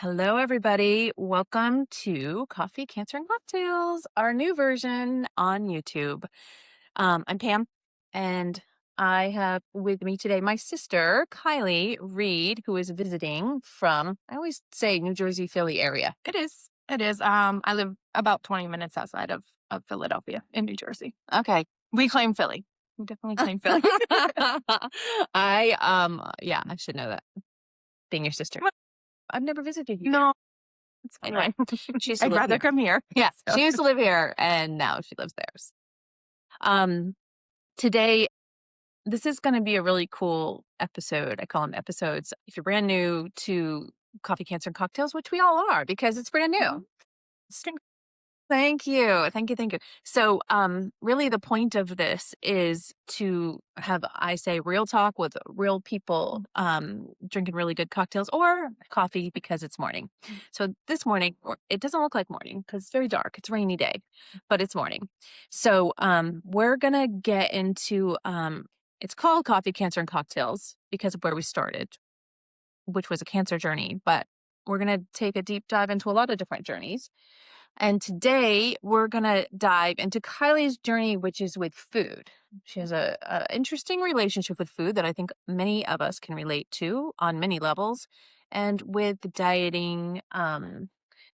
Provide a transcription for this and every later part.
Hello, everybody. Welcome to Coffee, Cancer, and Cocktails, our new version on YouTube. I'm Pam, and I have with me today my sister, Kylee Reed, who is visiting from, I always say, New Jersey, Philly area. It is. It is. I live about 20 minutes outside of Philadelphia in New Jersey. Okay. We claim Philly. We definitely claim Philly. I should know that, being your sister. Well, I've never visited you. no, it's Anyway, fine. she used to I'd live rather here. come here. Yeah, So. she used to live here, and now she lives there. Um, Today, this is going to be a really cool episode. I call them episodes. If you're brand new to Coffee, Cancer, and Cocktails, which we all are because it's brand new. Mhm. Thank you. Thank you. Thank you. So, really the point of this is to have, I say, real talk with real people, drinking really good cocktails or coffee because it's morning. So this morning, it doesn't look like morning because it's very dark. It's a rainy day, but it's morning. So, we're going to get into, it's called Coffee, Cancer, and Cocktails because of where we started, which was a cancer journey, but we're going to take a deep dive into a lot of different journeys. And today we're going to dive into Kylie's journey, which is with food. She has a interesting relationship with food that I think many of us can relate to on many levels. And with dieting,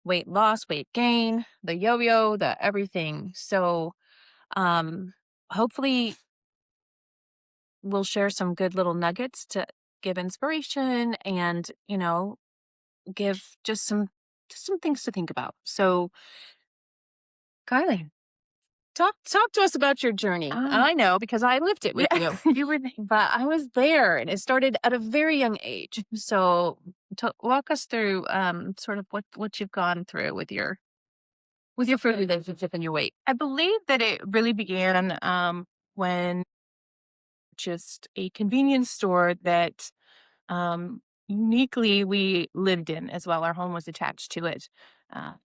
weight loss, weight gain, the yo-yo, the everything. So hopefully we'll share some good little nuggets to give inspiration and, give just some things to think about. So Kylie, talk to us about your journey. Um, I know because I lived it with yeah, you, you would. but I was there, and it started at a very young age. So, walk us through sort of what you've gone through with your food relationship and your weight. I believe that it really began when just a convenience store that uniquely we lived in as well. Our home was attached to it.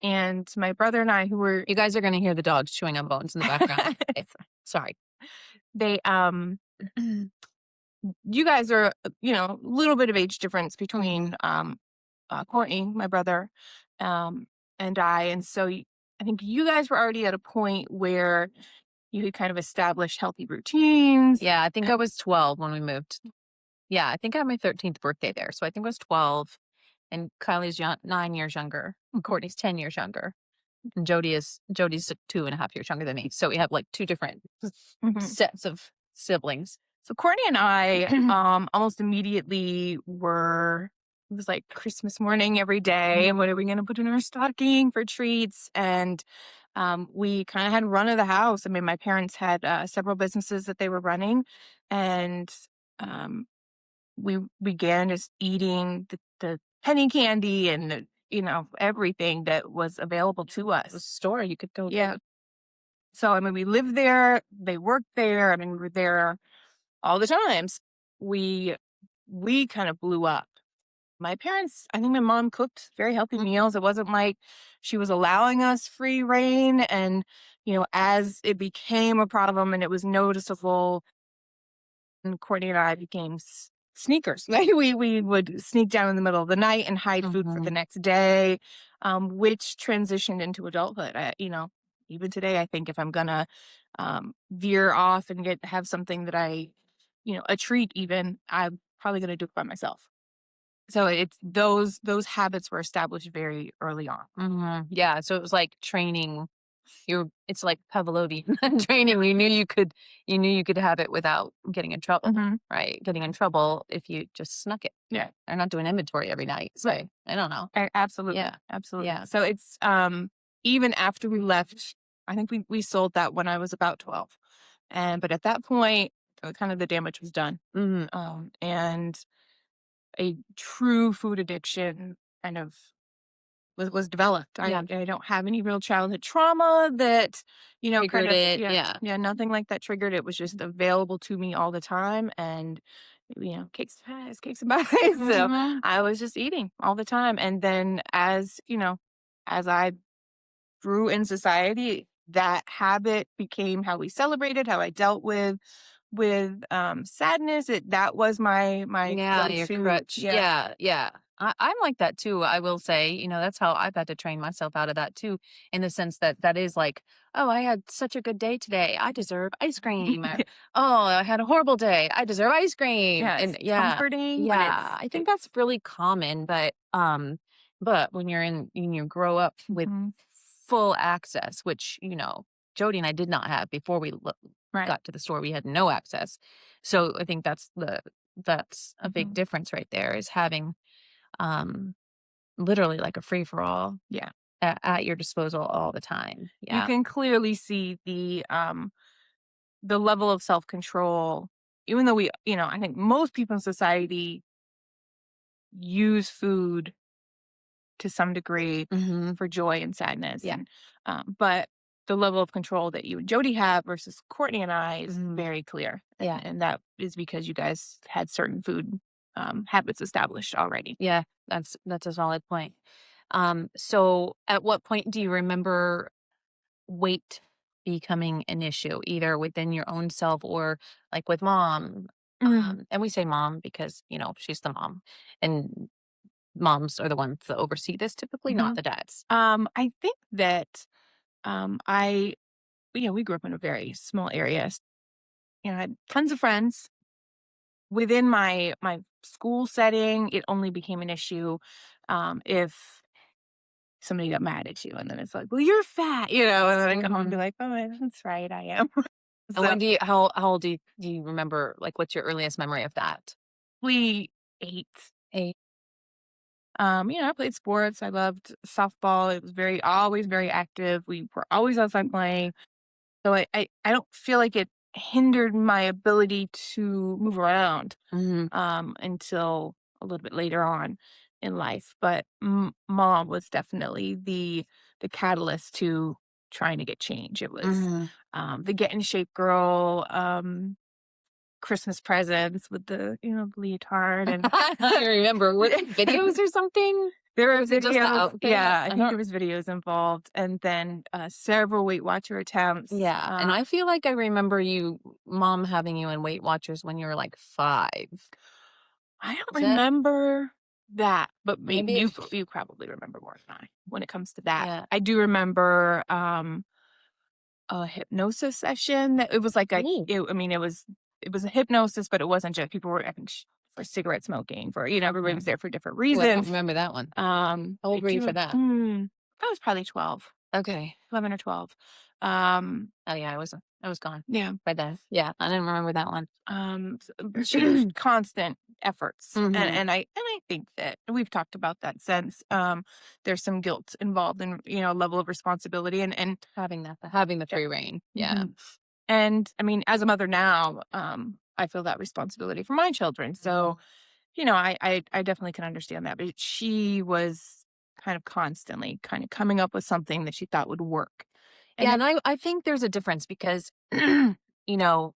And my brother and I, who were You guys are going to hear the dogs chewing on bones in the background. Okay. Sorry. they you guys are a little bit of age difference between Courtney, my brother, and I, and so I think you guys were already at a point where you had kind of established healthy routines. Yeah, I think I was 12 when we moved. Yeah, I think I had my 13th birthday there, so I think I was 12. And Kylie's 9 years younger, and Courtney's 10 years younger. And Jody's 2.5 years younger than me. So we have like two different Mhm. sets of siblings. So Courtney and I almost immediately were. It was like Christmas morning every day, and what are we going to put in our stocking for treats? And we kind of had run of the house. I mean, my parents had several businesses that they were running, and um, we began just eating the penny candy and everything that was available to The us. store you could go. Yeah. So I mean, we lived there. They worked there. I mean, we were there all the times. We kind of blew up. My parents, I think my mom cooked very healthy meals. It wasn't like she was allowing us free reign. And, as it became a problem and it was noticeable, and Courtney and I became sneakers. Like we would sneak down in the middle of the night and hide food for the next day, which transitioned into adulthood. Even today, I think if I'm gonna veer off and have something that a treat even, I'm probably gonna do it by myself. So it's those habits were established very early on. Yeah, so it was like training. It's like Pavlovian training. You knew you could have it without getting in trouble, Mhm. right? Getting in trouble if you just snuck it. Yeah. They're not doing inventory every night. So Right. I don't know. Absolutely. Yeah. Absolutely. Yeah. So it's even after we left, I think we sold that when I was about 12. But at that point, kind of the damage was done. Mhm. And a true food addiction kind of was developed. Yeah. I don't have any real childhood trauma that, kind Triggered of, it. yeah, Yeah. yeah, nothing like that triggered. It was just available to me all the time. And, cakes and pies. So Mhm. I was just eating all the time. And then as I grew in society, that habit became how we celebrated, how I dealt with sadness. That was my Yeah, your go-to. crutch. Yeah. Yeah, yeah. I'm like that too. I will say, that's how I've had to train myself out of that too, in the sense that that is like, oh, I had such a good day today. I deserve ice cream. Or, oh, I had a horrible day. I deserve ice cream. Yeah, it's And yeah, comforting, but yeah, I think that's really common. But when you grow up with Mhm. full access, which Jody and I did not have before Right. got to the store. We had no access, so I think that's a big Mhm. difference right there is having um, literally like a free for all Yeah. at your disposal all the time. You Yeah. can clearly see the level of self-control, even though I think most people in society use food to some degree Mhm. for joy and sadness, Yeah. but the level of control that you and Jody have versus Courtney and I is Mhm. very clear, Yeah. and that is because you guys had certain food, habits established already. Yeah. That's a solid point. So at what point do you remember weight becoming an issue, either within your own self or like with mom? Mhm, And we say mom because, she's the mom. And moms are the ones that oversee this, typically not mhm. the dads. I think that, I we grew up in a very small area. I had tons of friends. Within my school setting, it only became an issue, if somebody got mad at you, and then it's like, "Well, you're fat," and then I come home and be Mhm. like, "Oh, that's right, I am." And So, how old do you remember, like, what's your earliest memory of that? we ate. 8. I played sports. I loved softball. It was always very active. We were always outside playing. So I don't feel like it hindered my ability to move around, Mhm. until a little bit later on in life. But mom was definitely the catalyst to trying to get change. It was Mhm. the get in shape girl, Christmas presents with the leotard and I remember. Were there videos or something? there Or were was it just the videos. outfit? Yeah, I I think don't there was videos involved, and then several Weight Watcher attempts. Yeah, and I feel like I remember mom having you in Weight Watchers when you were, like, 5. I don't Is that remember that, but maybe maybe you probably remember more than I when it comes to that. Yeah. I do remember, a hypnosis session that it was like Ooh. it was a hypnosis, but it wasn't just people were, I think, for cigarette smoking, for everybody Okay. was there for different Ooh, I don't reasons. remember that one. How I old were you for do that? I was probably 12, Okay. 11 or 12. Um, Oh, yeah, I was gone yeah. by then. Yeah, I didn't remember that one. She constant efforts, and Mhm. I think that we've talked about that since. There's some guilt involved in a level of responsibility, Having the yeah. free reign. Yeah. Mhm. And I mean, as a mother now, I feel that responsibility for my children. So, Mhm. I definitely can understand that. But she was kind of constantly kind of coming up with something that she thought would work. And Yeah, then, and I think there's a difference because, you know,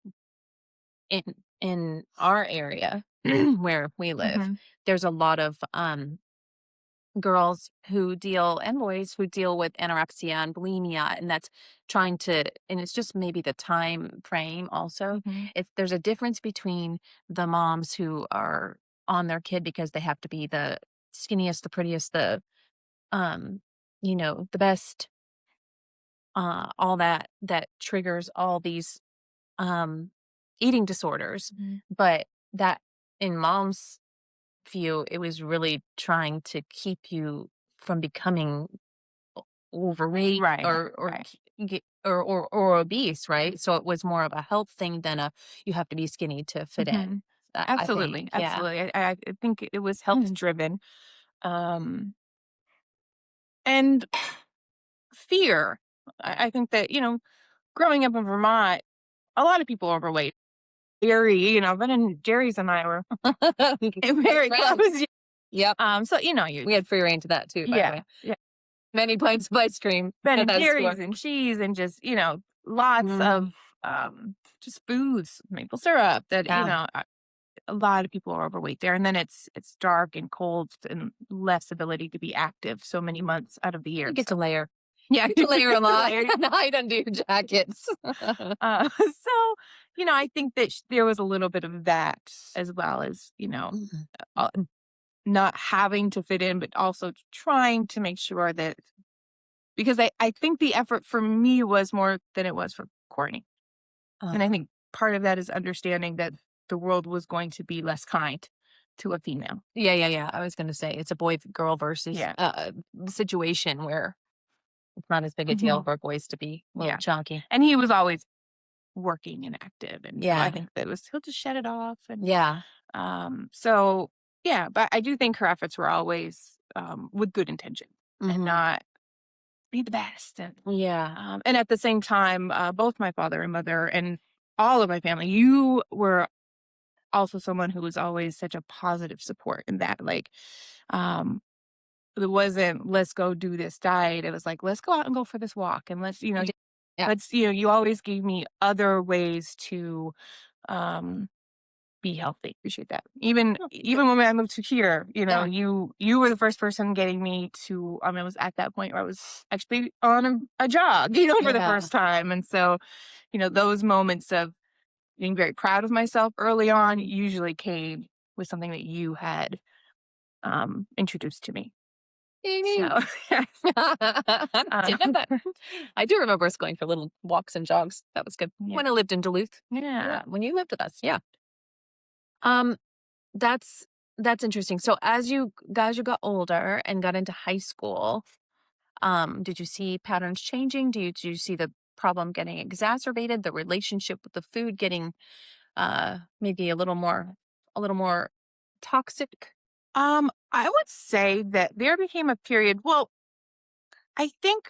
in in our area where we live, mhm, there's a lot of girls and boys who deal with anorexia and bulimia, and that's and it's just maybe the time frame also. mhm, There's a difference between the moms who are on their kid because they have to be the skinniest, the prettiest, um, the best, all that triggers all these um eating disorders. mhm. But that in mom's view, it was really trying to keep you from becoming overweight Right, or right. or obese, right? So it was more of a health thing than a you have to be skinny to fit in. Mhm. I think, Absolutely, yeah. absolutely. I think it was health driven, um, and fear. I think that growing up in Vermont, a lot of people are overweight. Jerry, Ben and Jerry's and I were Best very friend. close. Yep. So you We had free reign to that too, by the yeah, way. yeah. Many pints of ice cream Ben at and that Jerry's store. and cheese and just lots Mhm. of just foods, maple syrup. That Yeah. a lot of people are overweight there, and then it's dark and cold and less ability to be active so many months out of the year. You get So to layer. yeah, You get to layer a lot layered. and hide under your jackets. So I think that there was a little bit of that as well as Mhm. uh, Mhm. not having to fit in, but also trying to make sure that because I think the effort for me was more than it was for Courtney. Uh, And I think part of that is understanding that the world was going to be less kind to a female. yeah, yeah, yeah. I was gonna say it's a boy girl versus Yeah. situation where it's not as big a deal Hmm. for boys to be a little Yeah. chunky. And he was always working and active. And so I Yeah, think that was, he'll just shut it off. And yeah. so, yeah, but I do think her efforts were always with good intention and Hmm. not be the best. Yeah. And at the same time, both my father and mother and all of my family, you were also someone who was always such a positive support in that. Like, um, it wasn't let's go do this diet. It was like let's go out and go for this walk, and Yeah. Yeah. you always gave me other ways to um be healthy. Appreciate that. Even Oh, good. even when I moved to here, Yeah. you were the first person getting me to. I was at that point where I was actually on a jog, for the Yeah. first time, and so those moments of being very proud of myself early on usually came with something that you had introduced to me. Ding, ding. So yes. Didn't know um, that. I do remember us going for little walks and jogs. That was good. yeah, When I lived in Duluth. Yeah, yeah. when you lived with us. Yeah. Um, that's that's interesting. So as you got older and got into high school, did you see patterns changing? Do you see the problem getting exacerbated, the relationship with the food getting maybe a little more toxic? I would say that there became a period. Well, I think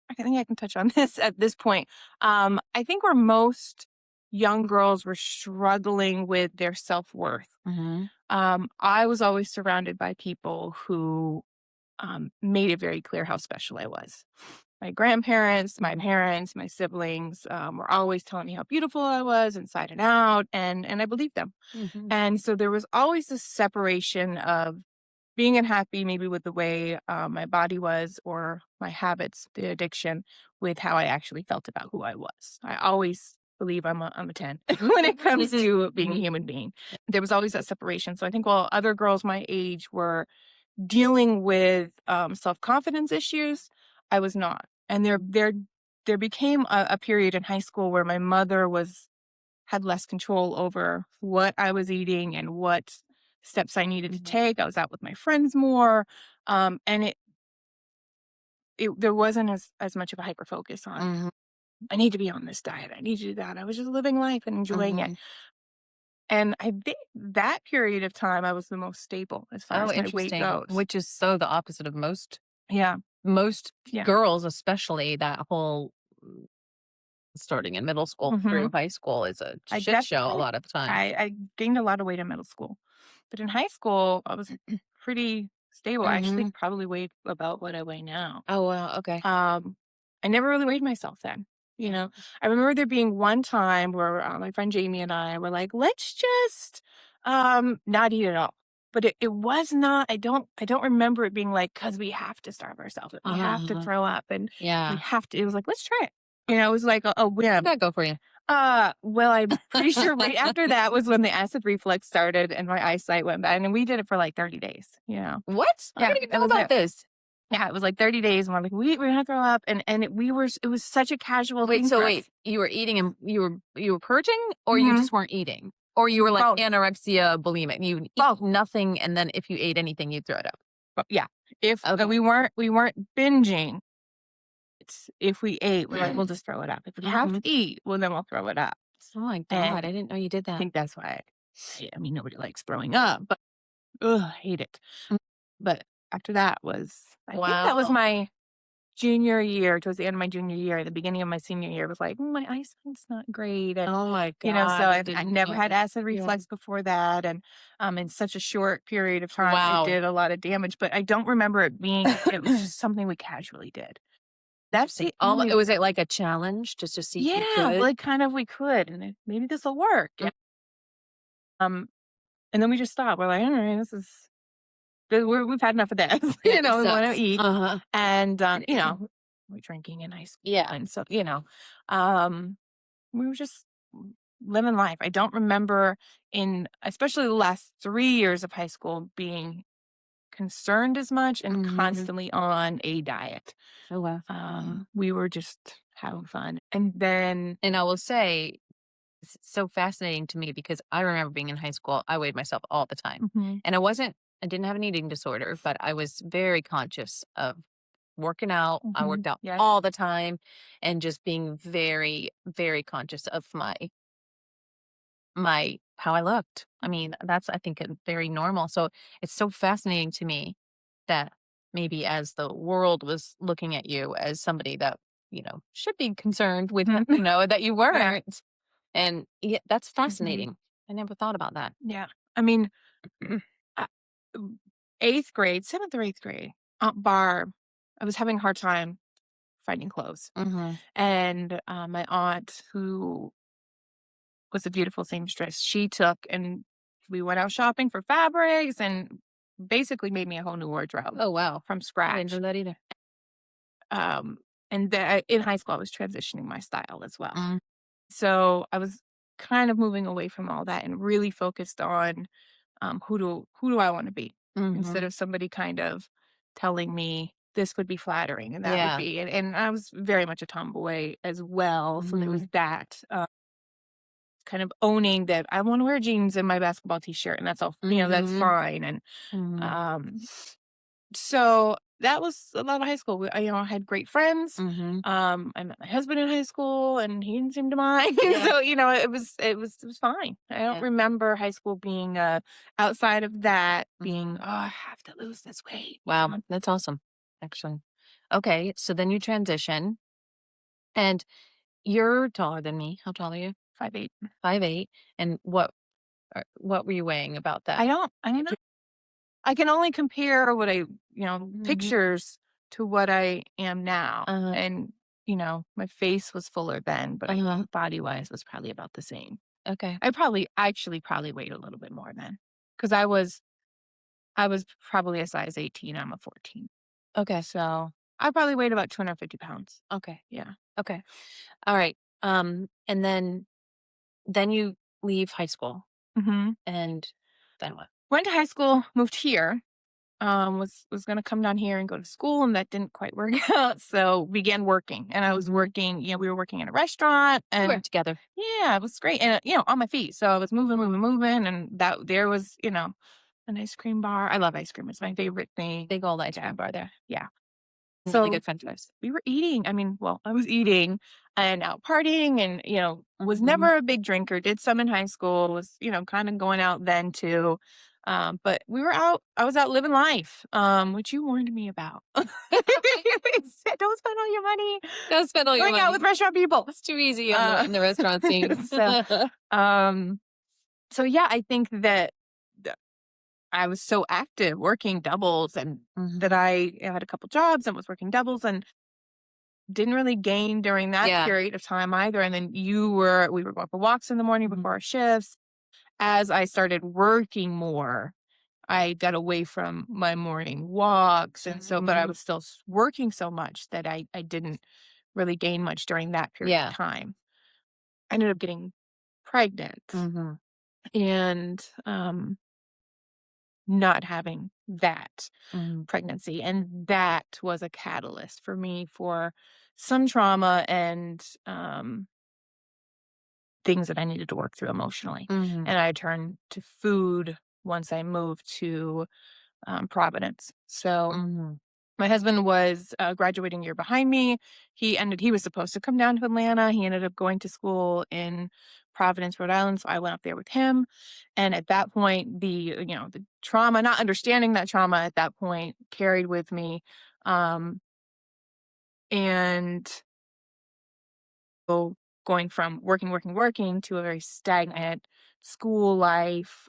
I can touch on this at this point. I think where most young girls were struggling with their self worth. Hmm. I was always surrounded by people who made it very clear how special I was. My grandparents, my parents, my siblings were always telling me how beautiful I was inside and out, and I believed them. Hmm. And so there was always this separation of being unhappy, maybe with the way my body was or my habits, the addiction, with how I actually felt about who I was. I always believe I'm a 10 when it comes to being a human being. There was always that separation. So I think while other girls my age were dealing with self confidence issues, I was not. And there became a period in high school where my mother was had less control over what I was eating and what steps I needed to Mhm. take. I was out with my friends more, and it there wasn't as much of a hyper focus on Mhm. I need to be on this diet. I need to do that. I was just living life and enjoying it. Mhm. And I think that period of time I was the most stable as far Oh, as my weight interesting. goes. Which is so the opposite of Yeah, most yeah. girls, especially that whole starting in middle school Hmm. through high school is a I shit show a definitely lot of the time. I gained a lot of weight in middle school, but in high school I was pretty stable. I actually Mhm. probably weighed about what I weigh now. Oh, wow, okay. Um, I never really weighed myself then. You Yeah. know, I remember there being one time where my friend Jamie and I were like, let's just not eat at all. But it was not, I don't remember it being like, cause we have to starve ourselves. We have to Uh-huh. throw up and we Yeah. have to, it was like, let's try it. It was like a How'd whim. that go for you? Well, I'm pretty sure right after that was when the acid reflux started and my eyesight went bad. And we did it for like 30 days. What? I Yeah, didn't even that know was about it. this. Yeah, it was like 30 days, and we're like, we're gonna throw up, and it was such a casual Wait, thing so for wait, us. you were eating and you were purging, or you Hmm. just weren't eating? Or you were like Both, anorexia, bulimic, you eat both. nothing, and then if you ate anything, you'd throw it up? But yeah, if Okay. we weren't binging, if we ate, we're like, we'll just throw it up. If we have Mhm. to eat, well, then we'll throw it up. Oh my god, I And didn't know you did I that. think that's why. I mean, nobody likes throwing up, but ugh, I hate it. Mm. But after that I think that was Wow. my junior year, towards the end of my junior year, the beginning of my senior year was like, my eyesight's not great. And, Oh my so god, I I didn't never know had acid yeah. reflux before that. And in such a short period of time, it Wow. did a lot of damage, but I don't remember it was just something we casually did. That's Interesting. the only, Was it like a challenge just to see if you yeah, could? like kind of we could, and maybe this will work. Mm. Um, and then we just stopped. We're like, all right, we've had enough of this. Yeah, this We want to sucks. eat. Uh-huh. And, we're drinking in high school. Yeah. And so, um, we were just living life. I don't remember especially the last 3 years of high school being concerned as much and Mhm. constantly on a diet. Oh, wow. We were just having fun. And then And I will say, it's so fascinating to me because I remember being in high school, I weighed myself all the time. mhm, And I didn't have an eating disorder, but I was very conscious of working out. I mhm, worked out yes, all the time and just being very, very conscious of my how I looked. I mean, that's I think very normal. So it's so fascinating to me that maybe as the world was looking at you as somebody that, should be concerned with, mhm, that you yeah, weren't. And yeah, that's mhm, fascinating. I never thought about that. yeah. I mean, uh, 8th grade, 7th or 8th grade, Barb, I was having a hard time finding clothes. Mhm. And my aunt, who was a beautiful seamstress, she took and we went out shopping for fabrics and basically made me a whole new wardrobe Oh, wow. from I didn't know scratch. that either. Um, and in high school, I was transitioning my style as well. Mm, So I was kind of moving away from all that and really focused on who do I want to be instead mhm. of somebody kind of telling me this would be flattering and that would Yeah. be. And I was very much a tomboy as well. So there was Mhm. that kind of owning that I want to wear jeans and my basketball t-shirt and that's all, that's Mhm. fine. And Mhm. um, so that was a lot of high school. I had great friends. Mhm. I met my husband in high school, and he didn't seem to mind. Yeah. So it was fine. I don't Yeah. remember high school being outside of that being Mhm. oh I have to lose this weight. Wow, that's awesome, actually. Okay, so then you transition, and you're taller than me. How tall are you? 5'8". 5'8". And what were you weighing about that? I don't know. I can only compare what Mhm. pictures to what I am now, Uh-huh. and my face was fuller then, but I Uh-huh. think body wise was probably about the same. Okay. I actually probably weighed a little bit more then, because I was probably a size 18, I'm a 14. Okay. So, I probably weighed about 250 pounds. Okay. Yeah. Okay. All right. And then you leave high school, Mhm. and then what? Went to high school, moved here, was gonna come down here and go to school, and that didn't quite work out, so began working, and I was Mhm. working we were working in a restaurant, We and worked together. yeah, it was great, and, on my feet, so I was moving, moving, moving, and that there was, an ice cream bar. I love ice cream, it's my favorite thing. Big old ice Yeah. cream bar there. Yeah. Really So good french fries. we were eating. I mean, well, I was eating and out partying and, was Mhm. never a big drinker, did some in high school, was, kind of going out then too. But we were out, I was out living life, which you warned me about. You said, don't spend all your money Don't spend all your going out money. with restaurant people. It's too easy on the Uh, in the restaurant scene. so, um, so yeah, I think that I was so active working doubles and that Mhm. I had a couple jobs and was working doubles and didn't really gain during that Yeah. period of time either, and then we were going for walks in the morning Mhm. before our shifts. As I started working more, I got away from my morning walks, and so but I Mhm. was still working so much that I didn't really gain much during that period of Yeah. time. I ended up getting pregnant Mhm. and, not having that Mhm. pregnancy, and that was a catalyst for me for some trauma and, things that I needed to work through emotionally. Mhm. And I turned to food once I moved to Providence. So Mhm. my husband was graduating a year behind me. He was supposed to come down to Atlanta. He ended up going to school in Providence, Rhode Island. So I went up there with him. And at that point, the trauma, not understanding that trauma at that point, carried with me. Um, and so going from working, working, working to a very stagnant school life,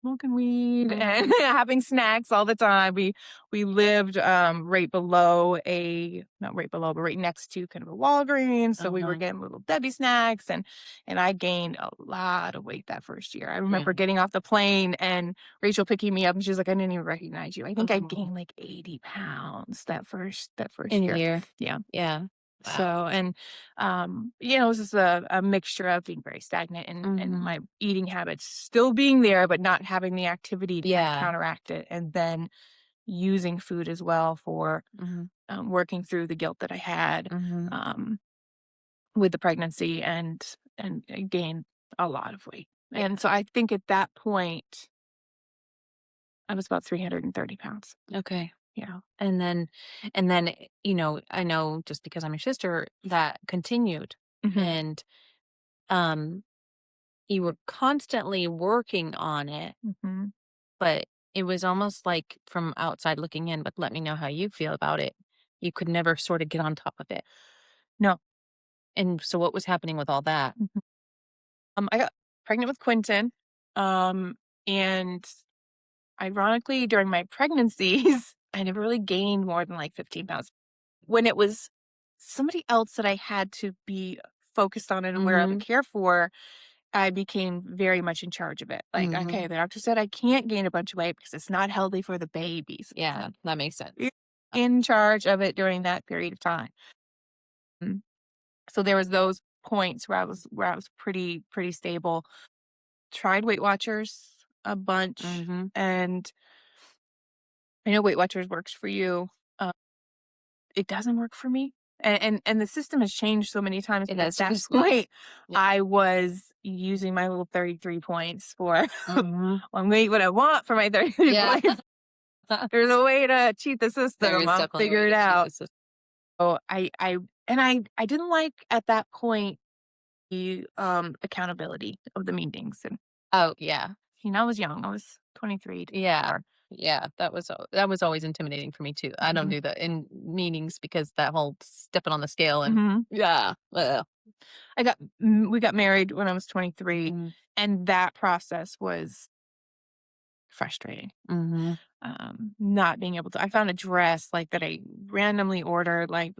smoking weed and Mhm. having snacks all the time. We lived right below a not right below, but right next to kind of a Walgreens. So we were Uh-huh. getting little Debbie snacks and I gained a lot of weight that first year. I Yeah. remember getting off the plane and Rachel picking me up and she was like, I didn't even recognize you. I think I Mhm. gained like 80 pounds that first In a year. year. Yeah. Yeah. Wow. So, and, it was just a mixture of being very stagnant and Mhm. my eating habits still being there, but not having the activity to kind of Yeah. counteract it. And then using food as well for Mhm. working through the guilt that I had Mhm. um, with the pregnancy, and I gained a lot of weight. Yeah. And so I think at that point I was about 330 pounds. Okay. Yeah. And then I know just because I'm your sister that continued Hmm. and um you were constantly working on it, Hmm. but it was almost like from outside looking in, but let me know how you feel about it. You could never sort of get on top of it. No. And so what was happening with all that? Mhm. I got pregnant with Quentin, and ironically, during my pregnancies, I never really gained more than like 15 pounds. When it was somebody else that I had to be focused on and aware of and Mhm. care for, I became very much in charge of it. Like, okay, Mhm. the doctor said I can't gain a bunch of weight because it's not healthy for the babies. Yeah, that makes You're sense. in charge of it during that period of time. Mm. So there was those points where I was pretty stable. Tried Weight Watchers a bunch, Mhm. and I know Weight Watchers works for you. Uh, it doesn't work for me. And the system has changed so many times, It but at has that just not. point, Yeah. I was using my little 33 points for Mhm. I'm gonna eat what I want for my 33 Yeah. points. There's a way to cheat the There system. is I'll definitely a way figure it to cheat out. the system. So I didn't like at that point the accountability of the meetings. And Oh, yeah. I was young. I was 23, Yeah. 24. Yeah, that was always intimidating for me too. I don't Mhm. do that in meetings because that whole stepping on the scale and Mhm. yeah. Ugh. We got married when I was 23, Mm. and that process was frustrating. Mhm. Not being able to I found a dress, like, that I randomly ordered, like,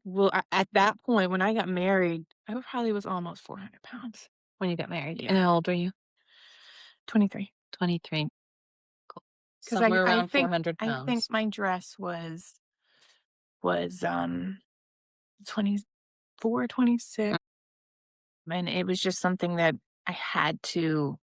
well, at that point, when I got married, I probably was almost 400 pounds. When you got married. And Yeah, how old were you? 23. 23. Cool. 'Cause I Somewhere I around think 400 I think pounds. my dress was 24, 26, and it was just something that I had to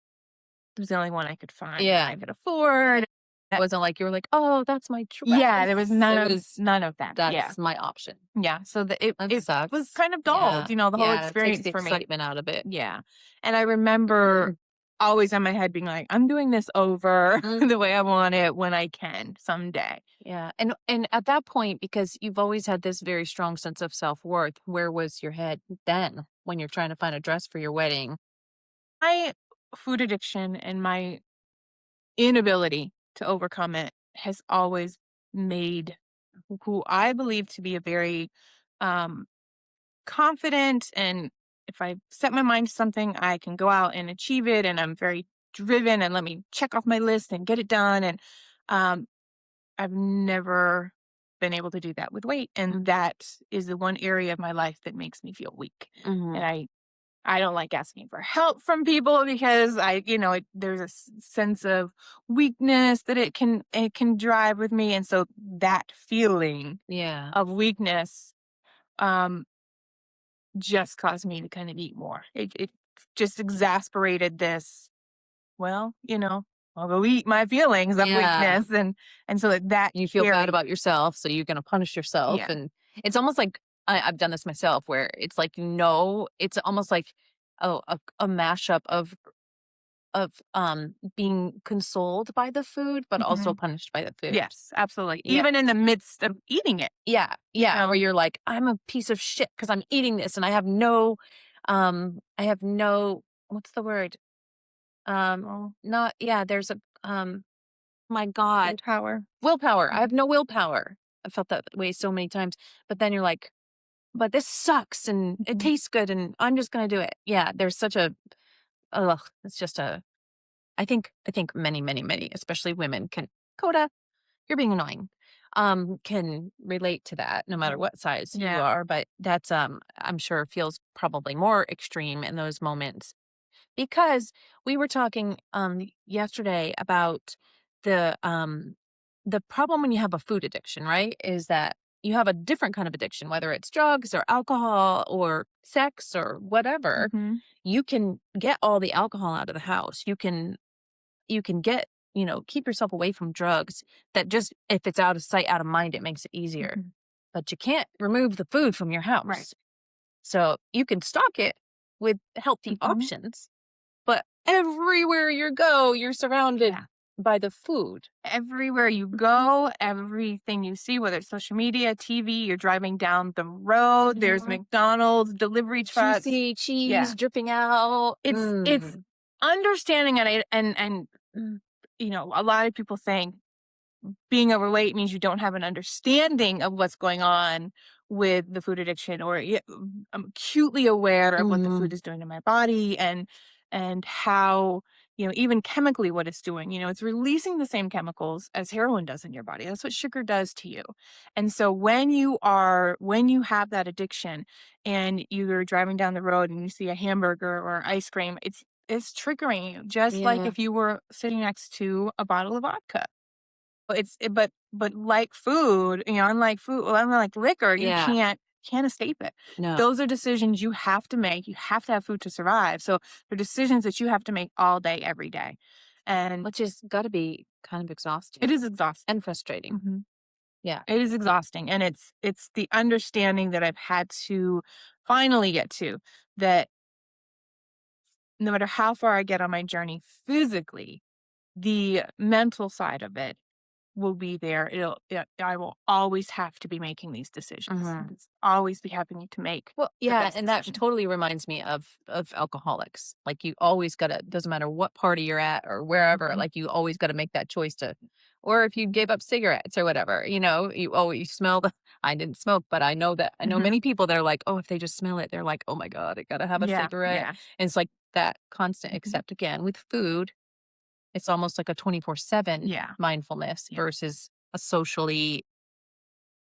it was the only one I could find that Yeah. I could afford. It That wasn't like you were like, "Oh, that's my Yeah, there was dress." It was, none of that. Yeah. "That's my option." Yeah, so That it was sucks. kind of Yeah. dulled, the whole Yeah, it takes experience the for me. excitement out of it. Yeah, and I remember Mm. always in my head being like, "I'm doing this over Mm. the way I want it when I can someday." Yeah, and at that point, because you've always had this very strong sense of self-worth, where was your head then when you're trying to find a dress for your wedding? My food addiction and my inability to overcome it has always made who I believe to be a very, um, confident, and if I set my mind to something, I can go out and achieve it, and I'm very driven, and let me check off my list and get it done, and, um, I've never been able to do that with weight, and Mm. that is the one area of my life that makes me feel weak, and Mhm. I don't like asking for help from people because there's a sense of weakness that it can drive with me, and so that feeling Yeah. of weakness, um, just caused me to kind of eat more. It just exasperated this. Well, I'll go eat my feelings of Yeah. weakness, and so that You feel bad carry. about yourself, so you're gonna punish yourself, Yeah. and it's almost like I've done this myself where it's like, no, it's almost like, oh, a mashup of being consoled by the food, but also Mhm. punished by the food. Yes, absolutely. Yeah. Even in the midst of eating it, Yeah, you yeah, where know. you're like, "I'm a piece of shit because 'cause I'm eating this and I have no" what's the word? Oh, Not yeah, there's my god, willpower. willpower. I Mhm. have no willpower. I felt that way so many times, but then you're like, "But this sucks and it Mhm. tastes good and I'm just gonna do it." Yeah, there's such a ugh, it's just a I think many, many, many, especially women can Coda, you're being annoying, can relate to that no matter what size you Yeah. are, but that's, I'm sure feels probably more extreme in those moments because we were talking, yesterday about the, um, the problem when you have a food addiction, right? Is that you have a different kind of addiction, whether it's drugs or alcohol or sex or whatever. Mhm. You can get all the alcohol out of the house. You can get keep yourself away from drugs that just, if it's out of sight, out of mind, it makes it easier. Mhm. But you can't remove the food from your Right. house. So you can stock it with healthy Mhm. options, but everywhere you go, you're surrounded Yeah. by the food. Everywhere you go, everything you see, whether it's social media, TV, you're driving down the road, there's Mhm. McDonald's, delivery trucks. Juicy cheese Yeah. dripping out. It's understanding and Mm. a lot of people think being overweight means you don't have an understanding of what's going on with the food addiction, or I'm acutely aware of what the food Mhm. is doing to my body, and how, even chemically what it's doing. It's releasing the same chemicals as heroin does in your body. That's what sugar does to you. And so when you have that addiction and you're driving down the road and you see a hamburger or ice cream, it's triggering you, just like Yeah. if you were sitting next to a bottle of vodka. But like food, unlike food, well, unlike liquor, you Yeah. can't escape it. No. Those are decisions you have to make. You have to have food to survive. So they're decisions that you have to make all day, every day. And Which has gotta be kind of exhausting it is exhausting. and frustrating. Mhm. Yeah. It is exhausting. And it's the understanding that I've had to finally get to, that no matter how far I get on my journey physically, the mental side of it will be there. I will always have to be making these decisions. Mhm. It's always be having to make Well, the yeah, best and that decision. totally reminds me of alcoholics. Like, you always gotta, doesn't matter what party you're at or wherever, Mhm. like, you always gotta make that choice to, or if you gave up cigarettes or whatever, you smell the I didn't smoke, but I know Mhm. many people that are like, "Oh, if they just smell it, they're like, 'Oh my god, I gotta have a Yeah, cigarette.'" yeah. And it's like that constant, Mhm. except again, with food, it's almost like a 24/7 Yeah, mindfulness yeah, versus a socially,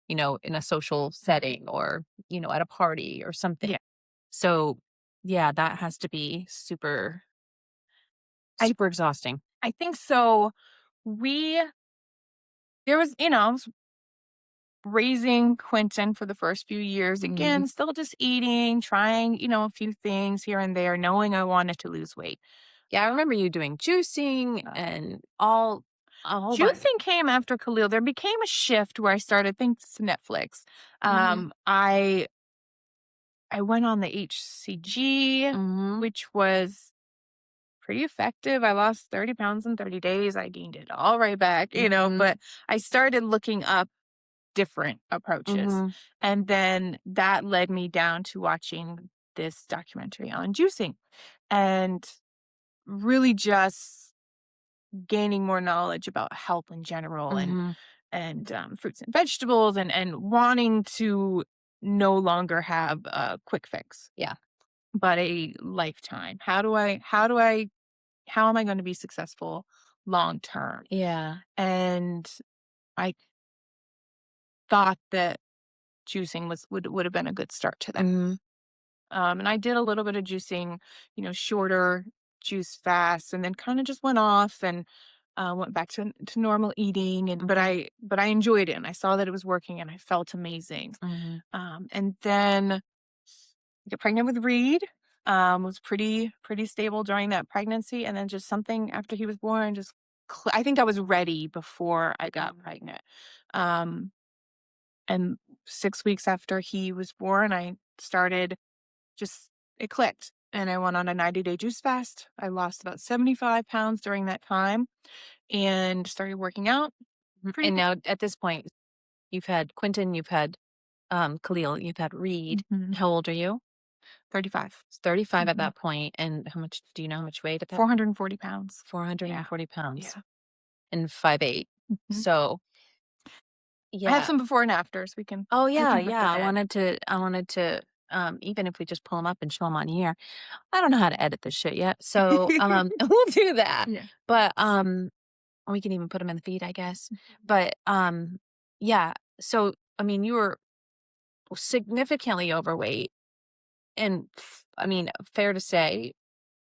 in a social setting, or, at a party or something. yeah. So, yeah, that has to be super, I super exhausting. I think so. We There was, I was raising Quentin for the first few years. Mhm. Again, still just eating, trying, a few things here and there, knowing I wanted to lose weight. Yeah, I remember you doing juicing Uh, and all a whole bunch. Juicing came after Khalil. There became a shift where I started, thanks to Netflix. Mhm. I went on the HCG, Mhm. which was pretty effective. I lost 30 pounds in 30 days. I gained it all right back, Mhm. but I started looking up different approaches. Mhm. And then that led me down to watching this documentary on juicing, and really just gaining more knowledge about health in general, Mhm. and fruits and vegetables, and wanting to no longer have a quick fix, Yeah. but a lifetime. How am I going to be successful long term? Yeah. And I thought that juicing would have been a good start to that. Mhm. And I did a little bit of juicing, shorter juice fasts, and then kind of just went off and went back to normal eating. And Mhm. but I enjoyed it, and I saw that it was working, and I felt amazing. Mhm. And then I got pregnant with Reed. Was pretty stable during that pregnancy, and then just something after he was born, just I think I was ready before I got pregnant. Um, and 6 weeks after he was born, I started just it clicked, and I went on a 90-day juice fast. I lost about 75 pounds during that time, and started working out. Pretty And now at this point, you've had Quentin, you've had Khalil, you've had Reed. Mhm. How old are you? 35. It's 35 at Mhm. that point, and how much do you know how much weight at that? 440 pounds. 440 Yeah, pounds yeah. and 5'8". Mhm. So, I have yeah. some before and afters. Oh, We yeah, can put yeah. that in. I wanted to, even if we just pull them up and show them on here. I don't know how to edit this shit yet. So, we'll do that. Yeah. But, we can even put them in the feed, I guess. But, yeah. So, I mean, you were significantly overweight, and I mean, fair to say,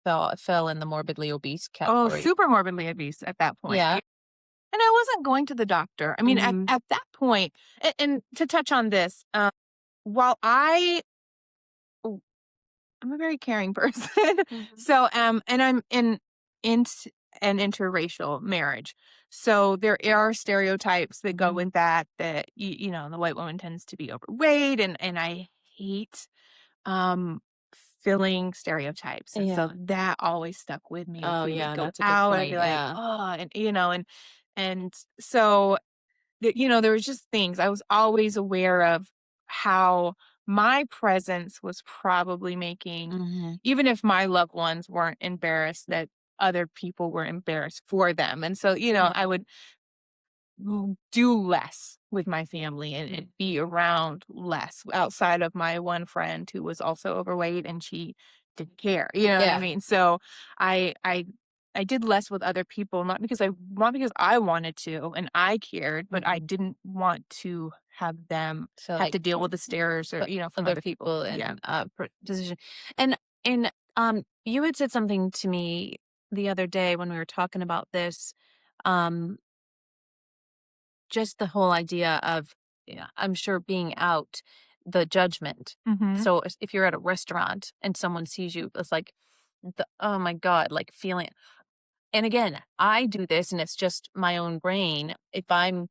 fell in the morbidly obese Oh, category. super morbidly obese at that point. Yeah. Yeah. And I wasn't going to the doctor. I mean, Mhm. at that point, and to touch on this, while I'm a very caring person. Mhm. So, and I'm in an interracial marriage. So there are stereotypes that go Mhm. with that, that the white woman tends to be overweight, and I hate um filling stereotypes. And so Yeah. that always stuck with me. If Oh, we would yeah, go that's a good out, I'd be point, like, yeah. oh, and so there was just things I was always aware of, how my presence was probably making, Mhm. even if my loved ones weren't embarrassed, that other people were embarrassed for them. And so, Yeah. I would do less with my family, and be around less outside of my one friend who was also overweight, and she didn't care. You know what I Yeah. mean? So I I I did less with other people, not because I wanted to and I cared, but I Mhm. didn't want to have them So, have like, to deal with the stares, or put from other other people. people Yeah. in a position. And you had said something to me the other day when we were talking about this. Um, just the whole idea of, yeah, I'm sure being out, the judgment. Mhm. So if you're at a restaurant and someone sees you, it's like oh my god, like feeling. And again, I do this, and it's just my own brain. If I'm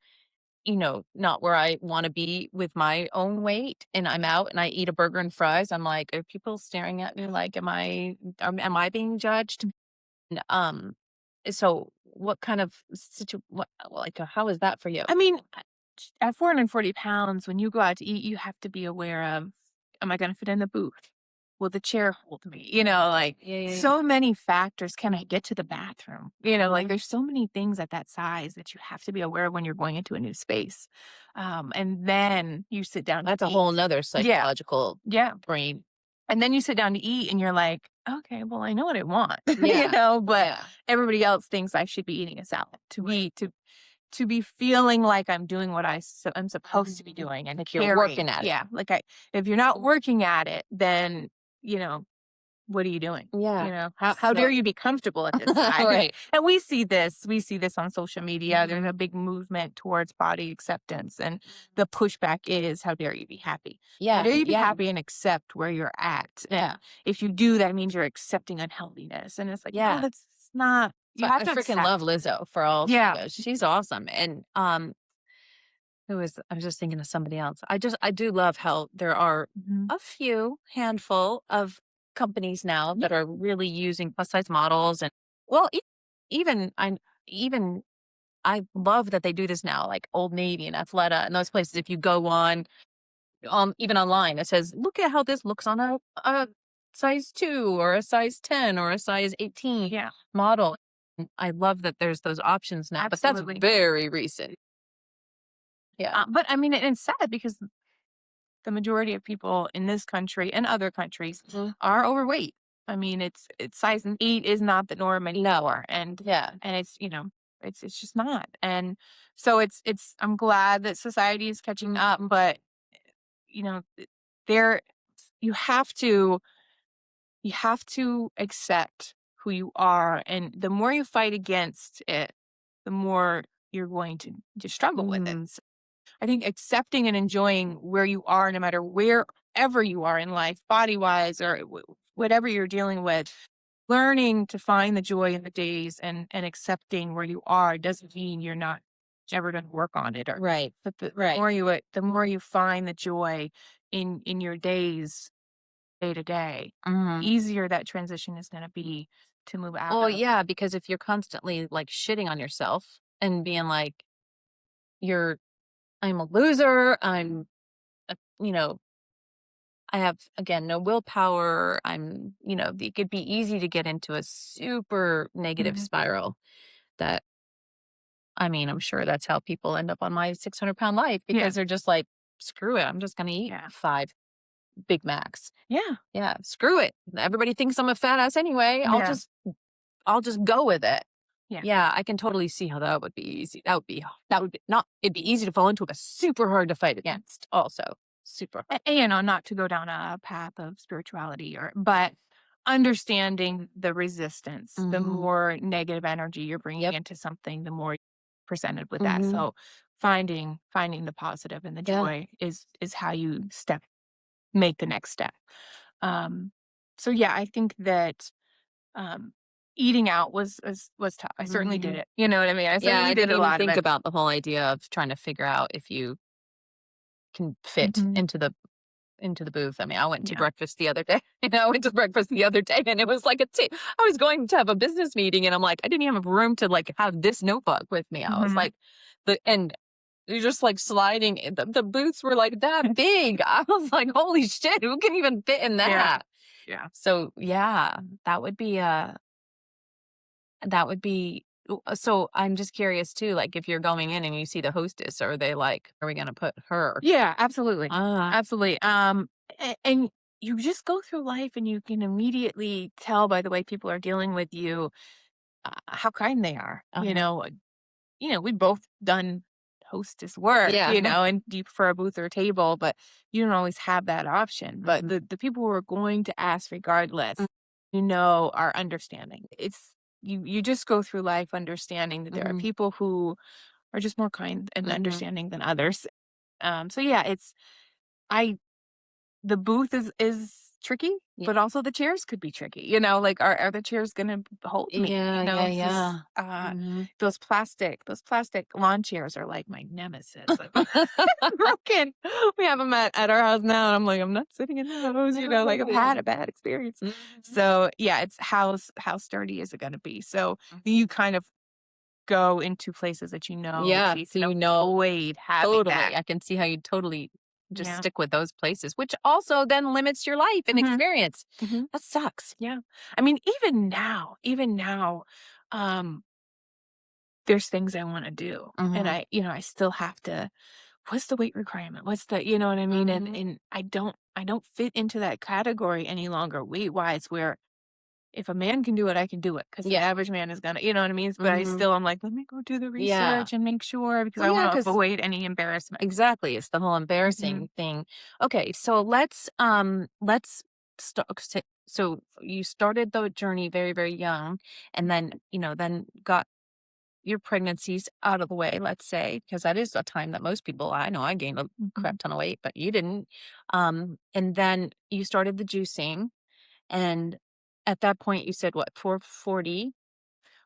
not where I wanna be with my own weight, and I'm out and I eat a burger and fries, I'm like, "Are people staring at me like, am I being judged?" And, so what kind of what like, how is that for you? I mean, at 440 pounds, when you go out to eat, you have to be aware of, am I going to fit in the booth? Will the chair hold me? Like, Yeah, yeah, yeah. so many factors. Can I get to the bathroom? Like, Mhm. there's so many things at that size that you have to be aware of when you're going into a new space. And then you sit down to That's a eat. whole 'nother Yeah. psychological Yeah. brain. And then you sit down to eat and you're like, okay, well, I know what I want, Yeah, but yeah. everybody else thinks I should be eating a salad, to be feeling like I'm doing what I'm supposed to be Mhm. doing, and Like you're caring. working at it. Yeah, like, if you're not working at it, then, you know, what are you doing? Yeah. How dare So you be comfortable at this size? right. And we see this on social media. There's Mhm. a big movement towards body acceptance, and the pushback is, how dare you be happy? How Yeah, dare you be yeah, happy and accept where you're at? yeah, And if you do, that means you're accepting unhealthiness. And it's like, no, yeah. that's not. So You have I to freaking accept. love Lizzo for all she Yeah. does. She's awesome. And I was just thinking of somebody else. I do love how there are Mhm. a few handful of companies now Yeah. that are really using plus size models. And well, even even I love that they do this now, like Old Navy and Athleta and those places. If you go on even online, it says, look at how this looks on a size 2 or a size 10 or a size 18 Yeah. model. And I love that there's those options now, but that's Absolutely. very recent. Yeah. But I mean, it's sad because the majority of people in this country and other countries Mhm. are overweight. I mean, it's size 8 is not the norm No. anymore, and Yeah. and it's just not. And so I'm glad that society is catching up, but you know, there you have to accept who you are, and the more you fight against it, the more you're going to struggle with it. Mhm. I think accepting and enjoying where you are, no matter wherever you are in life, body wise, or whatever you're dealing with, learning to find the joy in the days, and accepting where you are doesn't mean you're not ever going to work on it. Or Right. but the Right. more you find the joy in your days, day to day, Mhm. easier that transition is going to be to move out Well, of. yeah, because if you're constantly like shitting on yourself and being like, you're, I'm a loser, a, I have, again, no willpower. It could be easy to get into a super negative Mhm. spiral that, I mean, I'm sure that's how people end up on my 600-pound life Yeah. because they're just like, screw it. I'm just going to eat Yeah. 5 Big Macs. Yeah. Yeah. Screw it. Everybody thinks I'm a fat ass anyway. Yeah. I'll just go with it. Yeah. Yeah. I can totally see how that would be easy. That would be not, it'd be easy to fall into, but super hard to fight against also. Super hard. Not to go down a path of spirituality, but understanding the resistance. The Hmm. more negative energy you're bringing Yep. into something, the more you're presented with that. Hmm. So finding the positive and the Yeah. joy is how you make the next step. Um, so yeah, I think that, um, eating out was tough. I certainly did Mhm. it. You know what I mean? I Yeah, certainly I did didn't a even lot of think it. about the whole idea of trying to figure out if you can fit Mhm. into the booth. I mean, I went to Yeah. breakfast the other day. I went to breakfast the other day, and it was like I was going to have a business meeting, and I'm like, I didn't even have room to like have this notebook with me. I was Mhm. like, and you're just like sliding. The booths were like that big. I was like, holy shit, who can even fit in Yeah. that? Yeah. So yeah, that would be. So I'm just curious too. Like, if you're going in and you see the hostess, are they like, are we gonna put her? Yeah, absolutely. Ah, Absolutely. And you just go through life and you can immediately tell by the way people are dealing with you how kind they are. uh-huh. We've both done hostess work, Yeah. and do you prefer a booth or a table? But you don't always have that option. But Mhm. the people who are going to ask regardless, are understanding. You just go through life understanding that there are Mhm. people who are just more kind and Mhm. understanding than others. So yeah, I the booth is tricky, Yeah. but also the chairs could be tricky. Like are the chairs gonna hold me? Yeah, yeah, This yeah. Mhm. those plastic lawn chairs are like my nemesis. Like, broken. We have them at our house now, and I'm like, I'm not sitting in those. Like I've No. had a bad experience. Mhm. So yeah, it's how sturdy is it going to be? So Mhm. you kind of go into places that so Yeah, you so can avoid having that. totally. I can see how you totally just Yeah. stick with those places, which also then limits your life and Hmm. experience. Hmm. That sucks. Yeah. I mean, even now, um, there's things I want to do, and Mhm. I still have to. What's the weight requirement? What's you know what I mean? And Mhm. I don't fit into that category any longer weight wise. Where if a man can do it, I can do it because the Yeah. average man is gonna, you know what I mean? But Mhm. I'm like, let me go do the Yeah. research and make sure because Well, I want yeah, to because avoid any embarrassment. exactly, it's the whole Hmm. embarrassing thing. Okay, so let's start. So you started the journey very, very young, and then got your pregnancies out of the way, let's say, because that is a time that most people, I know I gained a Hmm. crap ton of weight, but you didn't. And then you started the juicing, and at that point you said what, 440?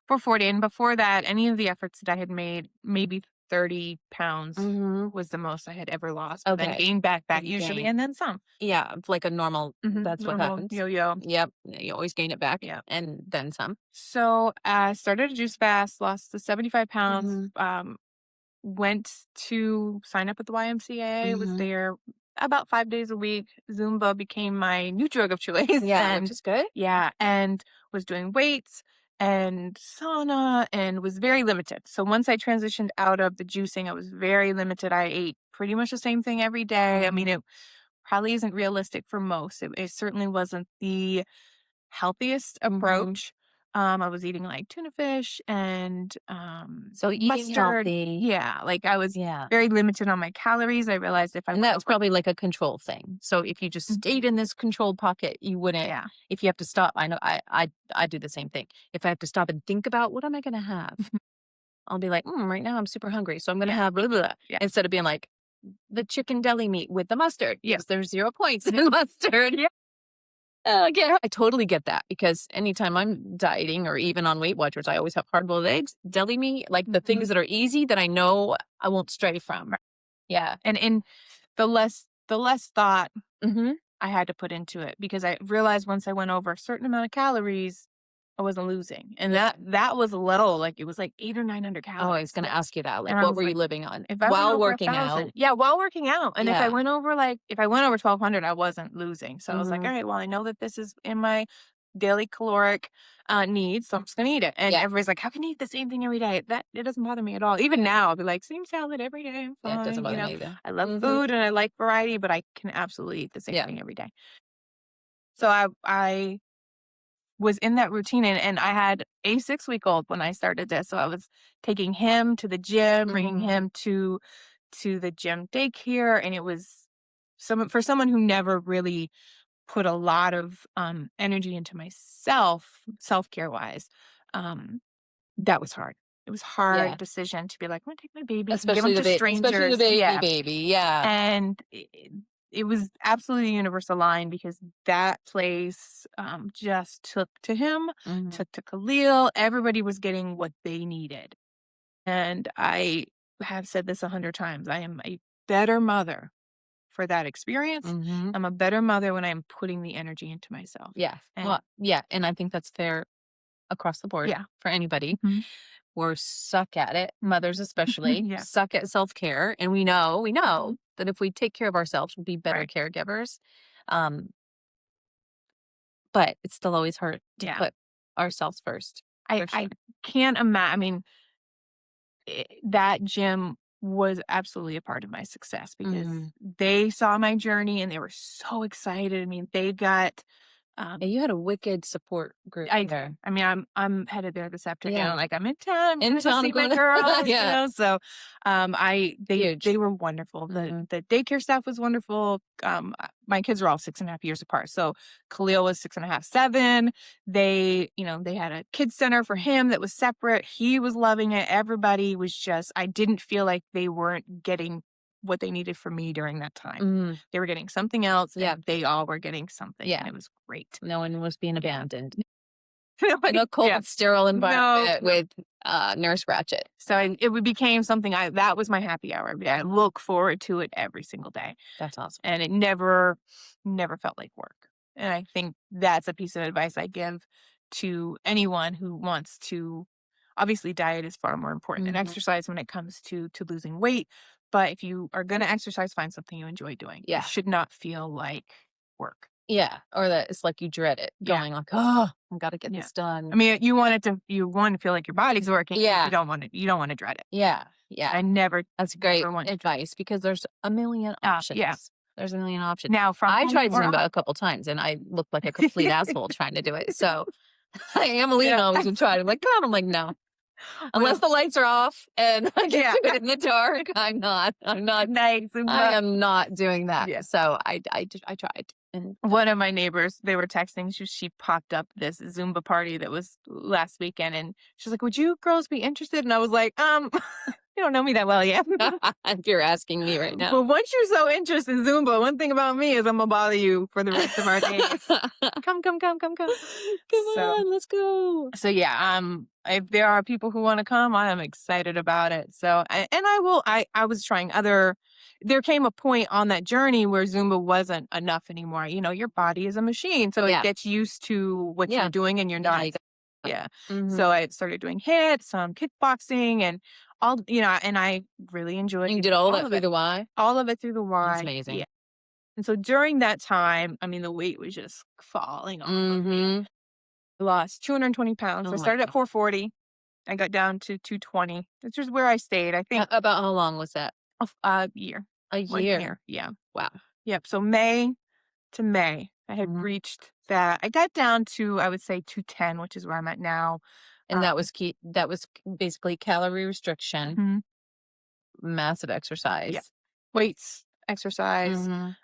440. And before that, any of the efforts that I had made, maybe 30 pounds Mm-hmm. was the most I had ever lost, but then Okay. gained back that And usually, gain. and then some. Yeah, like a normal, that's what Normal happens. yo-yo. Yep. You always gain it back Yeah. and then some. So I started a juice fast, lost the 75 pounds, Mm-hmm. went to sign up with the YMCA, was Mm-hmm. there about 5 days a week. Zumba became my new drug of choice. Yeah, which And is good. yeah, and was doing weights and sauna and was very limited. So once I transitioned out of the juicing, I was very limited. I ate pretty much the same thing every day. I Mm-hmm. mean, it probably isn't realistic for most. It certainly wasn't the healthiest Mm-hmm. approach. I was eating like tuna fish and So eating mustard. healthy. Yeah, like I was Yeah. very limited on my calories. I realized if I And went that's over. probably like a control thing. So if you just Mhm. stayed in this controlled pocket, you wouldn't, Yeah. if you have to stop, I know I do the same thing. If I have to stop and think about what am I gonna have? Mhm. I'll be like, right now I'm super hungry. So I'm gonna Yeah. have blah, blah, blah," Yeah. instead of being like the chicken deli meat with the mustard Yeah. because there's 0 points in mustard. Yeah. Yeah, I totally get that because anytime I'm dieting or even on Weight Watchers, I always have hard boiled eggs, deli meat, like the Mhm. things that are easy that I know I won't stray from. Right. Yeah. And the less thought Hmm. I had to put into it because I realized once I went over a certain amount of calories, I wasn't losing. And Yeah. that was low. Like it was like 800 or 900 Oh, I was calories. gonna ask you that. Like, And I what was were you like, living on if I went while over a working out? thousand, yeah, while working out. And Yeah. if I went over 1200, I wasn't losing. So I was like, Hmm. all right, well, I know that this is in my daily caloric needs, so I'm just gonna eat it. And Yeah. everybody's like, how can you eat the same thing every day? That it doesn't bother me at all. Even now, I'll be like, same salad every day. I'm Yeah, it doesn't fine. bother me either. I love Hmm. food and I like variety, but I can absolutely eat the same Yeah. thing every day. So I was in that routine and I had a 6 week old when I started this. So I was taking him to the gym, bringing Hmm. him to the gym daycare. And it was for someone who never really put a lot of energy into myself, self-care wise. Um, that was hard. It was hard Yeah. decision to be like, I'm gonna take my baby and give him Especially to especially the strangers. baby Yeah. baby. Yeah. And it was absolutely a universal line because that place, just took to him, Mhm. took to Khalil. Everybody was getting what they needed. And I have said this 100 times. I am a better mother for that experience. Mhm. I'm a better mother when I'm putting the energy into myself. Yeah. And Well, yeah, and I think that's fair across the board yeah. for anybody. Mhm. We're suck at it, mothers especially, Yeah. suck at self-care, and we know Mhm. that if we take care of ourselves, we'll be better Right. caregivers. Um, but it's still always hard to Yeah. put ourselves first, for I sure. can't imagine. I mean, that gym was absolutely a part of my success because Mhm. they saw my journey and they were so excited. I mean, they got Yeah, you had a wicked support group I do. there. I mean, I'm headed there this Yeah. afternoon. Like I'm in town, I'm In gonna go town, see I'm my going to girls, yeah, so I huge. they were wonderful. Mhm. The daycare staff was wonderful. My kids are all 6.5 years apart. So Khalil was 6.5, 7. They, they had a kids center for him that was separate. He was loving it. Everybody was just I didn't feel like they weren't getting what they needed from me during that time. Mhm. They were getting something else Yeah, and they all were getting something and yeah. it was great. No one was being Yeah. abandoned in Nobody a yeah. cold, sterile No, environment no. with, Nurse Ratched. So became something that was my happy hour. I look forward to it every single day. That's awesome. And it never felt like work. And I think that's a piece of advice I give to anyone who wants to obviously diet is far more important than Mhm. exercise when it comes to losing weight. But if you are gonna exercise, find something you enjoy doing. It Yeah. should not feel like work. Yeah, or that it's like you dread it, Yeah. going like, "Oh, I've gotta get Yeah. this I done." mean, you want to feel like your body's working, but Yeah, you don't want to dread it. yeah, yeah. I That's great never want to. advice because there's a million Yeah. options. There's a million options. Now from I home tried or Zumba out. a couple times, and I looked like a complete asshole trying to do it, so I am leaning Yeah. on to try. I'm like, "God," I'm like, "No." Unless Well, the lights are off and I can yeah. do it in the dark, I'm not Nice. I am not doing that. Yeah. So I tried, and One of my neighbors, they were texting. She popped up this Zumba party that was last weekend, and she's like, "Would you girls be interested?" And I was like, you don't know me that well yet." if you're asking me right now. But once you're so interested in Zumba, one thing about me is I'm gonna bother you for the rest of our days. Come, come, come, come, come. Come So on, let's go. So yeah, if there are people who want to come, I am excited about it. So and I will. I was trying other. There came a point on that journey where Zumba wasn't enough anymore. Your body is a machine, so it Yeah, gets used to what you're yeah, doing, and you're yeah, not. Yeah. So mhm. I started doing hits, kickboxing, and all. And I really enjoyed You did all all that of through it. the Y? All of it through the That's Y. Yeah. amazing. And so during that time, I mean, the weight was just falling off of me. Mhm. I lost 220 pounds. Oh I my started at god. 440. I got down to 220, which is where I stayed, I think, About how long was that? a year, A 1 year. year, yeah. Wow. Yep, so May to May, I had Mhm. reached that I got down to, I would say, 210, which is where I'm at now. And that was basically calorie restriction, Mhm, massive yeah. exercise. Weights, exercise. Mhm.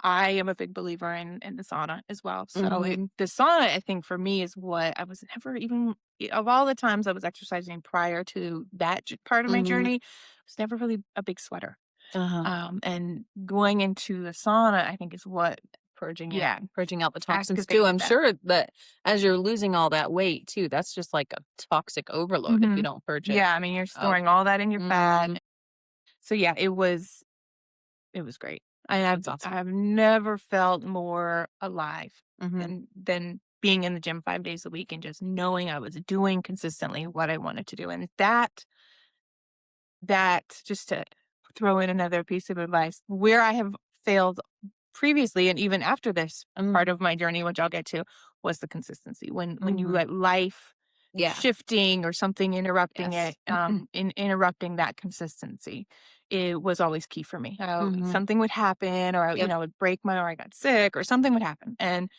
I am a big believer in the sauna as well. So Mhm. the sauna, I think for me is what I was never even of all the times I was exercising prior to that part of my Mhm. journey, I was never really a big sweater. Uh-huh. And going into the sauna, I think is what, Purging it, yeah, purging out the toxins too. activated I'm that. sure that as you're losing all that weight too, that's just like a toxic overload if you Hmm. don't purge it Yeah, I mean, you're out. storing all that in your fat. Mhm. So yeah, it was great. And That's awesome. I've never felt more alive Mhm. than being in the gym 5 days a week and just knowing I was doing consistently what I wanted to do. And that just to throw in another piece of advice, where I have failed previously and even after this part Mhm. of my journey, which I'll get to, was the consistency. When you Mhm. let life Yeah. shifting or something interrupting Yes. it, interrupting that consistency, it was always key for me. Mhm. Something would happen, or Yep. would break or I got sick, or something would happen, and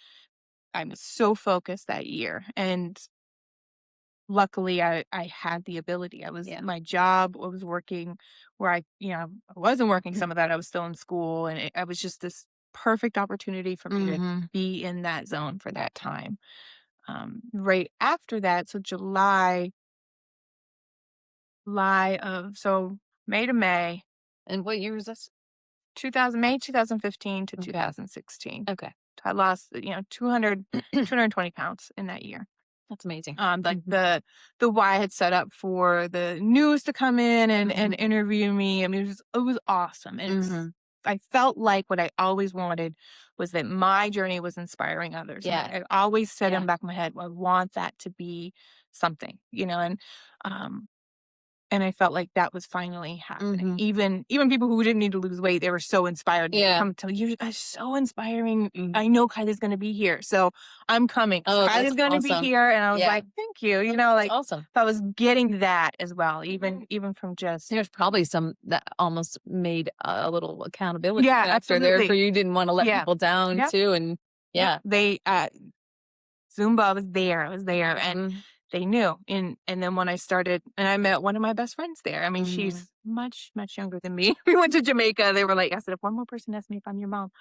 I was so focused that year. And luckily, I had the ability. Yeah. My job was working where I wasn't working some of that. I was still in school, and I was just this perfect opportunity for me to Mhm. be in that zone for that time. Right after that, so July of so May to May, And what year was this? May 2015 to Okay. 2016. Okay. I lost, 220 pounds in that year. That's amazing. Like Mhm. the Y had set up for the news to come in and Mhm. interview me. I mean, it was awesome. And Mhm. I felt like what I always wanted was that my journey was inspiring others. And Yeah. I always said in Yeah. the back of my head, "Well, I want that to be something, um, and I felt like that was finally happening. Mhm. Even people who didn't need to lose weight, they were so inspired to Yeah. come tell you guys so inspiring. Mm. I know Kylie's gonna be here. So I'm coming. Oh, that's Kylie's gonna be awesome. here. And I was Yeah. like, thank you. That's Like awesome. if I was getting that as well, even from just There's probably some that almost made a little accountability yeah, factor there for absolutely. you. Didn't wanna let Yeah. people down Yep. too, and Yep. yeah. They Zumba, I was there. I was there and Mhm. they knew. And then when I started and I met one of my best friends there. I mean, Mhm. she's much, much younger than me. We went to Jamaica. They were like, I said, if one more person asks me if I'm your mom,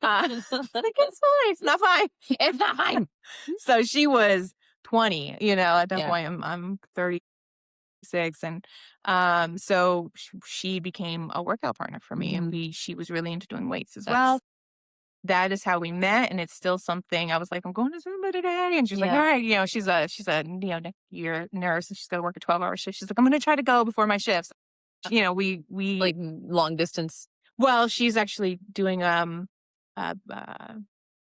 like, it's fine. It's not fine. It's not fine. So she was 20, at that Yeah. point I'm 36. And so she became a workout partner for me. And Mhm. she was really into doing weights as well. That's That is how we met, and it's still something I was like, "I'm going to Zumba today," and she's like, yeah. "Alright," she's a next year nurse, and she's gotta work a 12-hour shift. She's like, "I'm gonna try to go before my shifts." We Like, long distance. well, she's actually doing, a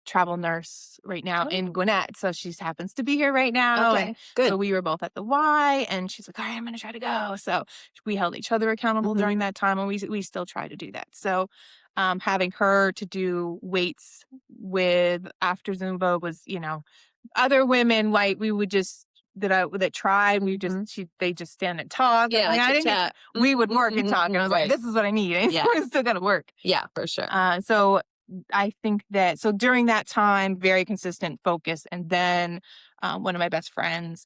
travel nurse right now in Oh, Gwinnett, so she happens to be here right now, and okay, so good. we were both at the Y, and she's like, "Alright, I'm gonna try to go." So we held each other accountable Mhm. during that time, and we still try to do that. So, having her to do weights with after Zumba was, other women, like, we would just that tried, Mhm. they just stand and talk. Yeah, I didn't get chit-chat. we Mhm, would work and mhm, talk, and I mhm, was like, right. "This is what I need." Yeah, It's still gotta work. yeah, for sure. So I think that during that time, very consistent focus, and then one of my best friends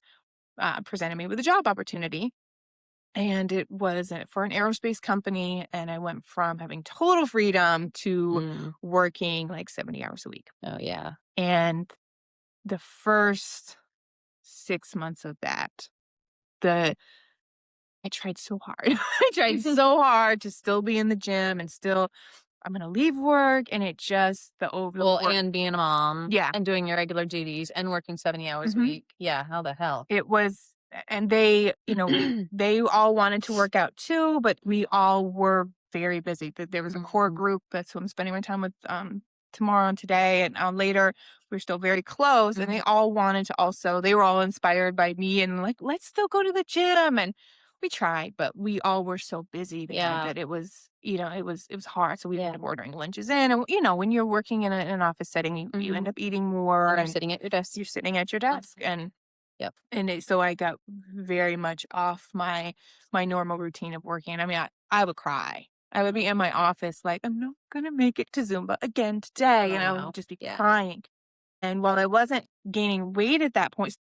presented me with a job opportunity, and it was for an aerospace company, and I went from having total freedom to Mm. working like 70 hours a week. Oh, yeah. And the first 6 months of that, the I tried so hard. I tried so hard to still be in the gym and still I'm gonna leave work, and it just the Well, work. and being a mom Yeah. and doing your regular duties and working 70 hours a Mhm. week. Yeah, how the hell? It was and they all wanted to work out too, but we all were very busy. There was a core Mhm. group. That's who I'm spending my time with tomorrow and today, and later we're still very close. And Mhm. they all wanted to also. They were all inspired by me and like, let's still go to the gym. And we tried, but we all were so busy there Yeah, that it was hard. So we ended yeah. up ordering lunches in. And when you're working in an office setting, you end Mhm. up eating more, And you're and sitting at your desk. you're sitting at your Mhm. desk. Yep. So I got very much off my normal routine of working. I mean, I would cry. I would be in my office like, I'm not gonna make it to Zumba again today, and Oh, I no. would just be Yeah. crying. And while I wasn't gaining weight at that point,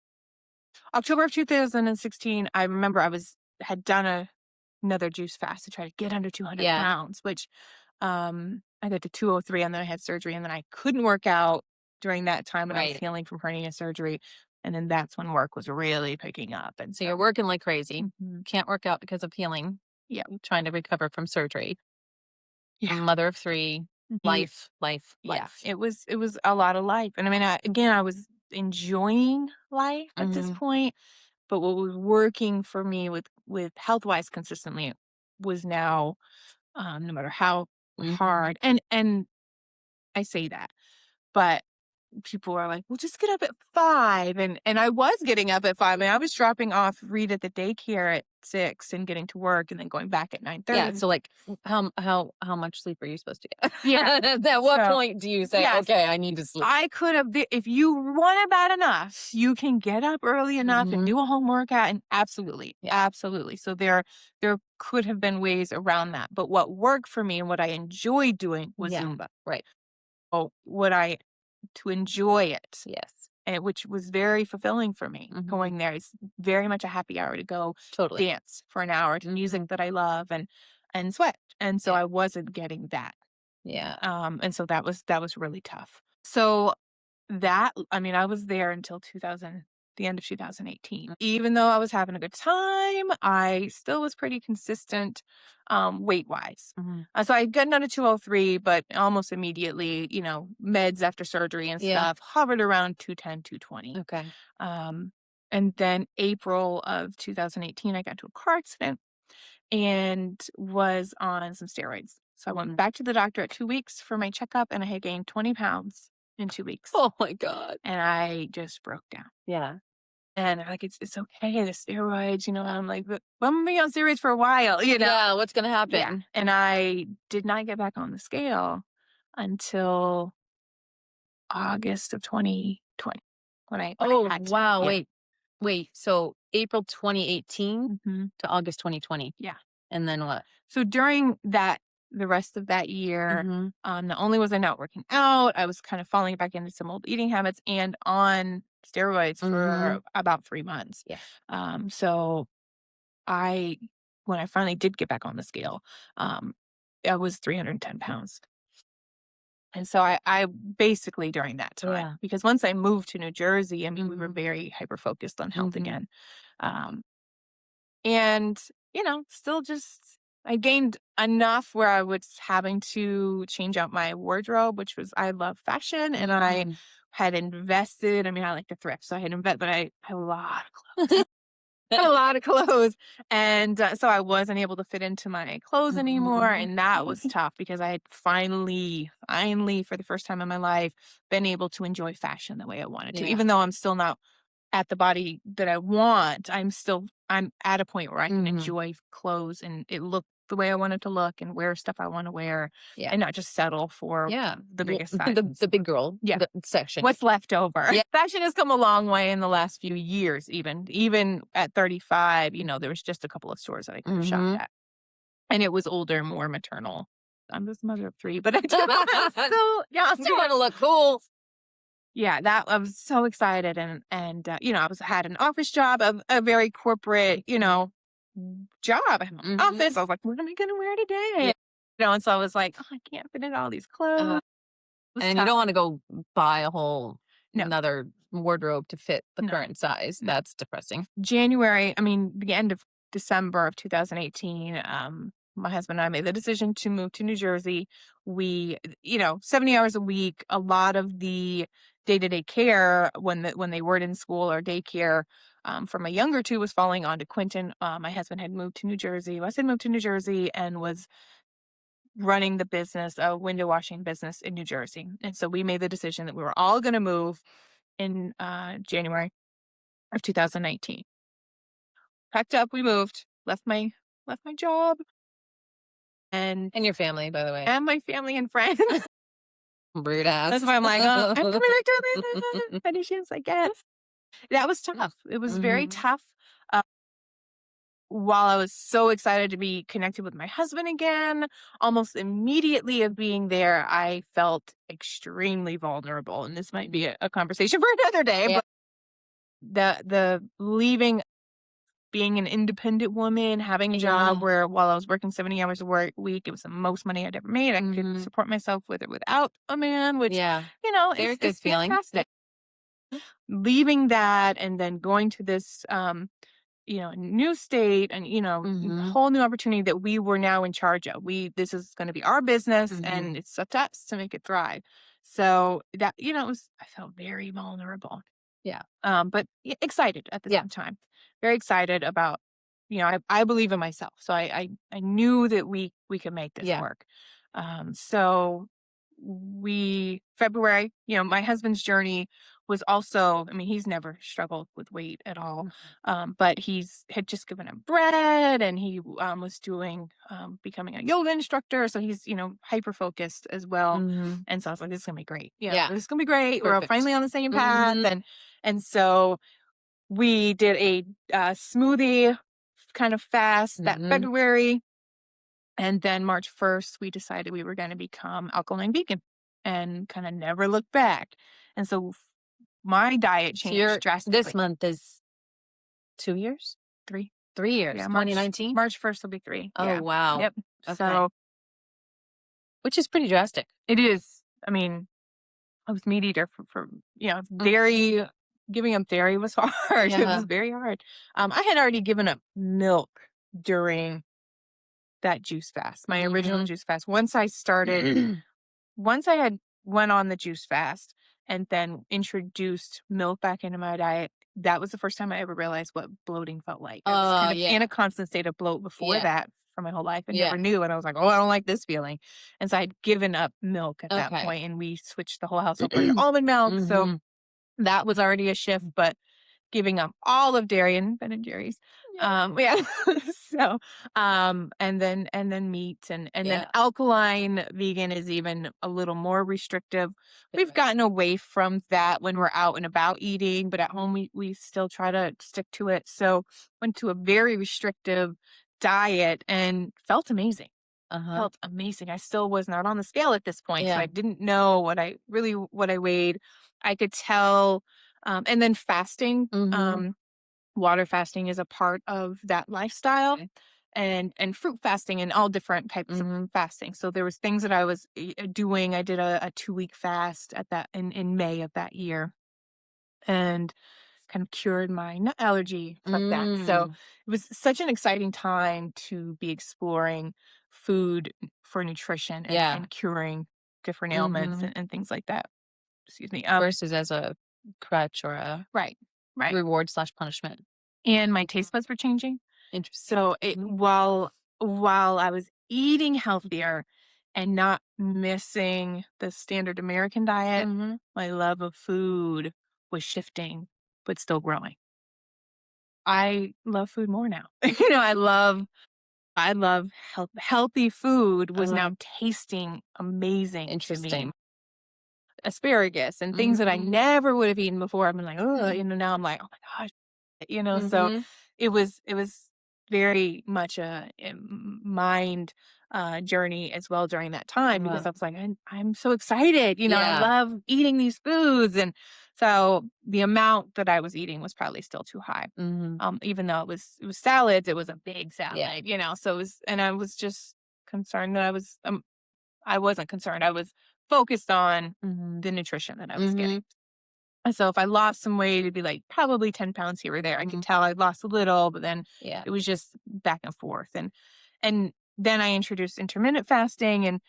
October of 2016, I remember had done another juice fast to try to get under 200 Yeah, pounds, which I got to 203, and then I had surgery, and then I couldn't work out during that time, and I was right. healing from hernia surgery. And then that's when work was really picking up. And So you're so, working like crazy. mhm. Can't work out because of healing, Yeah. trying to recover from surgery. A Yeah. mother of 3, Ye life, life, yeah, life. it was a lot of life, and I mean, I was enjoying life at this Mhm. point, but what was working for me with health-wise consistently was now, no matter how Mhm. hard and I say that, but people are like, "Well, just get up at 5," and I was getting up at 5, and I was dropping off Reed at the daycare at 6 and getting to work and then going back at Yeah, 9:30. so, like, how much sleep are you supposed to get? Yeah, At what so point do you say, yes. "Okay, I need to sleep"? I could have if you want it bad enough, you can get up early enough and Mhm. do a home workout, and absolutely, Yeah, absolutely. So there could have been ways around that. But what worked for me and what I enjoyed doing was yeah, Zumba. right. Oh, what I to enjoy it, Yes. and which was very fulfilling for me. Mhm. Going there is very much a happy hour to go Totally. dance for an hour to Mhm. music that I love and sweat. And so Yeah, I wasn't getting that. yeah. And so that was really tough. So I mean, I was there until the end of 2018. Even though I was having a good time, I still was pretty consistent weight wise. Mhm. So I got down to 203, but almost immediately, meds after surgery and Yeah. stuff hovered around 210, 220. Okay. Um, and then April of 2018, I got into a car accident and was on some steroids. So I went Mhm. back to the doctor at 2 weeks for my checkup, and I had gained 20 pounds in 2 weeks. Oh my god. And I just broke down. Yeah. And they're like, it's okay, the steroids, I'm like, but I'm gonna be on steroids for a while. Yeah, what's gonna Yeah. happen? And I did not get back on the scale until August of 2020 when I Oh, had to. wow, Yeah. wait, so April 2018 Hmm. to August 2020, Yeah. and then what? So during the rest of that year, Mhm, not only was I not working out, I was kind of falling back into some old eating habits and on steroids for mhm, about 3 months. yeah, So I, when I finally did get back on the scale, um, I was 310 pounds. And so I basically during that time, yeah, because once I moved to New Jersey, I mean, we were mhm, very hyper focused on health mhm, again. Um, and, still just, I gained enough where I was having to change out my wardrobe, which was, I love fashion and I mhm. had invested. I mean, I like to thrift. So I had invested, but I had a lot of clothes. Had a lot of clothes, and so I wasn't able to fit into my clothes anymore, Mhm. and that was tough because I had finally, for the first time in my life, been able to enjoy fashion the way I wanted to. Yeah, Even though I'm still not at the body that I want, I'm at a point where I can mhm, enjoy clothes and it look the way I want it to look and wear stuff I wanna wear yeah, and not just settle for yeah, the well, biggest the sizes. the big girl, Yeah. section. What's left over. Yeah, Fashion has come a long way in the last few years even. Even at 35, there was just a couple of stores that I could have shopped mhm. at, and it was older, more maternal. I'm just a mother of 3, but I am still Still young. wanna look cool. Yeah, that I was so excited and I had an office job, a very corporate, job. I had my own office. Mhm. I was like, "What am I gonna wear Yeah, today?" And so I was like, "Oh, I can't fit in all these clothes." uh, It was and you tough. don't wanna go buy a whole No, another wardrobe to fit the no, current size, no. that's depressing. January, I mean, the end of December of 2018, my husband and I made the decision to move to New Jersey. We, 70 hours a week, a lot of the day-to-day care when they weren't in school or daycare for my younger two was falling onto Quentin. My husband had moved to New Jersey. Wes had moved to New Jersey and was running the business, a window washing business in New Jersey. And so we made the decision that we were all going to move in January of 2019. Packed up, we moved, left my job and And your family, by the way. and my family and friends. Rude That's ass. why I'm like, "Oh, I'm coming back to Atlanta. Any chance I get." That was tough. It was very Mhm. tough. Uh, while I was so excited to be connected with my husband again, almost immediately of being there, I felt extremely vulnerable, and this might be a conversation for another day, Yeah. but the leaving being an independent woman, having a job Yeah. where while I was working 70 hours a week, it was the most money I'd ever made. I could Mhm. support myself with it without a man, which, Yeah. Very good is feeling. fantastic. Leaving that and then going to this, new state and, Mhm. whole new opportunity that we were now in charge of. This is going to be our business Mhm. and it's up to us to make it thrive. So that, I felt very vulnerable. Yeah. But excited at the Yeah. same time. Very excited about, I believe in myself. So I knew that we could make this Yeah. work. So February, my husband's journey was also, I mean, he's never struggled with weight at all. Mhm. But had just given him bread and he was doing, becoming a yoga instructor. So he's, hyper focused as well. Mhm. And so I was like, this is going to be great. Yeah. This is going to be great. We're Perfect. finally on the same path. Mhm. And so we did a smoothie kind of fast that Mhm. February. And then March 1st, we decided we were going to become alkaline vegan and kind of never look back. And so my diet So changed this drastically. month is 2 years? 3. 3 years, Yeah, March 2019? March 1st will be 3. Oh, Yeah. wow. Yep. Okay. So Which is pretty drastic. it is. I mean, I was meat eater for Mm. very giving up dairy was hard. It was Yeah. very hard. I had already given up milk during that juice fast, my original Mhm. juice fast. Once I had went on the juice fast and then introduced milk back into my diet, that was the first time I ever realized what bloating felt like. I was Oh, kind of yeah. in a constant state of bloat before Yeah. that for my whole life. I Yeah. never knew, and I was like, "Oh, I don't like this feeling." And so I'd given up milk at that Okay. point, and we switched the whole house over to almond milk. So Mhm. that was already a shift, but giving up all of dairy and Ben& and Jerry's. Yeah. Yeah. So, and then meat and then Yeah. alkaline vegan is even a little more restrictive. We've Very. gotten away from that when we're out and about eating, but at home we still try to stick to it. So, went to a very restrictive diet and felt amazing. Uh-huh. Felt amazing. I still was not on the scale at this point, so I Yeah. didn't know what I weighed. I could tell, and then fasting, Mhm. water fasting is a part of that lifestyle, Okay. and fruit fasting and all different types of Mhm. fasting. So there was things that I was doing. I did a 2 week fast at that in May of that year, and kind of cured my nut allergy from that. So Mm. it was such an exciting time to be exploring food for nutrition Yeah. and curing different ailments Mhm. and things like that. Excuse me. Versus as a crutch or a Right, right. reward/punishment. And my taste buds were changing. Interesting. So Mhm. while I was eating healthier and not missing the standard American diet, Mhm. my love of food was shifting, but still growing. I love food more now. I love healthy food was now Uh-huh. tasting amazing to me. Interesting. Asparagus and things that I Mhm. never would have eaten before. I've been like, oh, Mhm. now I'm like, oh my gosh, so Mhm. it was very much a mind journey as well during that time because Uh-huh. I was like, I'm so excited. I Yeah. love eating these foods. And so the amount that I was eating was probably still too high. Mhm. Even though it was salads, it was a big Yeah. salad, so and I was just concerned that I wasn't concerned. I was focused on Mhm. the nutrition that I was getting. Mhm. And so if I lost some weight, it'd be like probably 10 pounds here or there. I could Mhm. tell I lost a little, but then Yeah. it was just back and forth. And then I introduced intermittent fasting and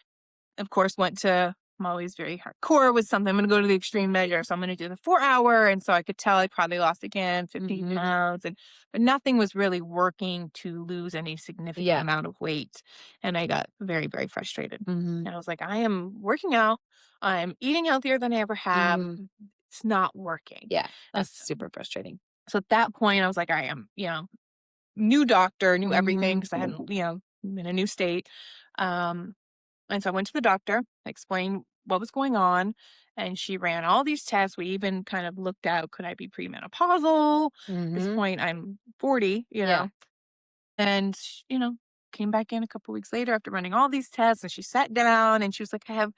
of course, I'm always very hardcore with something. I'm going to go to the extreme measure. So I'm going to do the 4 hour. And so I could tell I probably lost again 15 Mhm. pounds. But nothing was really working to lose any significant Yeah. amount of weight. And I got very, very frustrated. Mhm. And I was like, I am working out. I'm eating healthier than I ever have. Mhm. It's not working. Yeah. And That's super frustrating. so at that point, I was like, I am, new doctor, new everything Mhm. because I hadn't, in a new state. Um, and so I went to the doctor, explained what was going on, and she ran all these tests. We even kind of looked at could I be premenopausal? At this Mhm. point, I'm 40, Yeah. and came back in a couple weeks later after running all these tests, and she sat down and she was like, "I have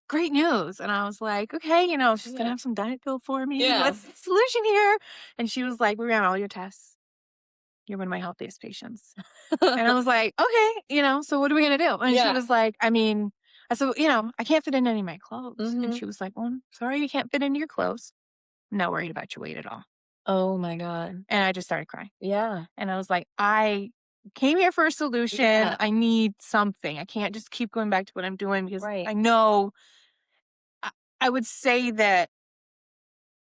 great news," and I was like, "Okay, she's gonna Yeah. have some diet pill for me. Yeah. What's the solution here?" And she was like, "We ran all your tests. You're one of my healthiest patients." And I was like, "Okay, so what are we gonna do?" And she Yeah. was like, I said, I can't fit in any of my clothes." And Mhm. she was like, "Well, I'm sorry you can't fit into your clothes. I'm not worried about your weight at all." Oh my god. And I just started crying. Yeah. And I was like, "I came here for a solution. Yeah. I need something. I can't just keep going back to what I'm doing because Right. I know I, I would say that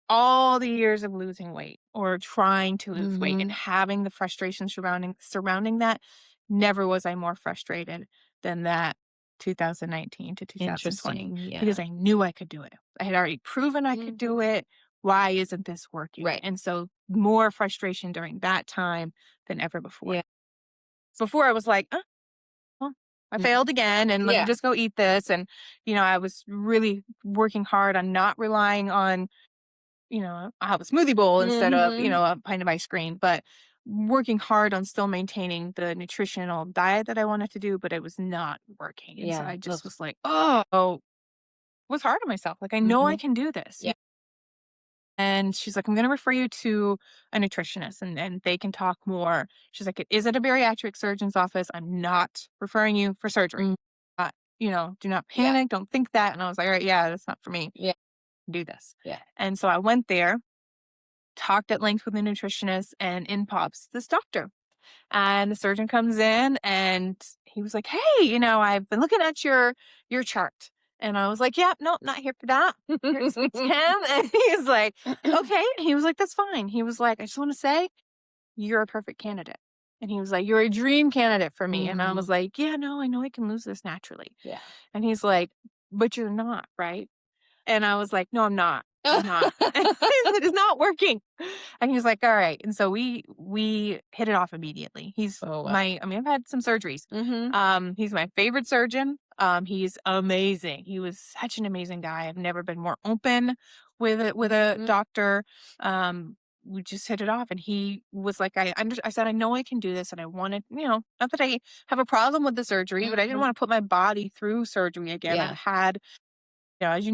all the years of losing weight or trying to lose weight and Mhm. having the frustration surrounding that, never was I more frustrated than that 2019 to 2020 Interesting. because Yeah. I knew I could do it. I had already proven I could Mhm. do it. Why isn't this working? Right. And so more frustration during that time than ever before. Yeah. Before I was like, well, I Mhm. failed again and let me Yeah. just go eat this. And, I was really working hard on not relying on I'll have a smoothie bowl instead of, Mhm. a pint of ice cream, but working hard on still maintaining the nutritional diet that I wanted to do, but it was not working. And so Yeah. I just Ugh. was like, oh, was hard on myself. Like, I know I Mhm. can do this. Yeah. And she's like, I'm going to refer you to a nutritionist and they can talk more. She's like, it is at a bariatric surgeon's office. I'm not referring you for surgery. Mm. Uh, do not Yeah. panic. Don't think that. And I was like, all right, yeah, that's not for me. Yeah. Do this. Yeah. And so I went there talked at length with the nutritionist, and in pops this doctor. And the surgeon comes in and he was like, "Hey, I've been looking at your chart." And I was like, "Yeah, no, not here for that. Here to speak to him." And he's like, "Okay." And he was like, "That's fine." He was like, "I just want to say you're a perfect candidate." And he was like, "You're a dream candidate for me." And I was Mhm. like, "Yeah, no, I know I can lose this naturally." Yeah. And he's like, "But you're not, right?" And I was like, "No, I'm not. I'm not." And he said, "It's not working." And he's like, "All right." And so we hit it off immediately. Oh, wow. I've had some surgeries. Mhm. He's my favorite surgeon. He's amazing. He was such an amazing guy. I've never been more open with a Mhm. doctor. We just hit it off, and he was like, I said, "I know I can do this, and I wanted, not that I have a problem with the surgery, but I didn't Mhm. want to put my body through surgery again. I've Yeah. had, as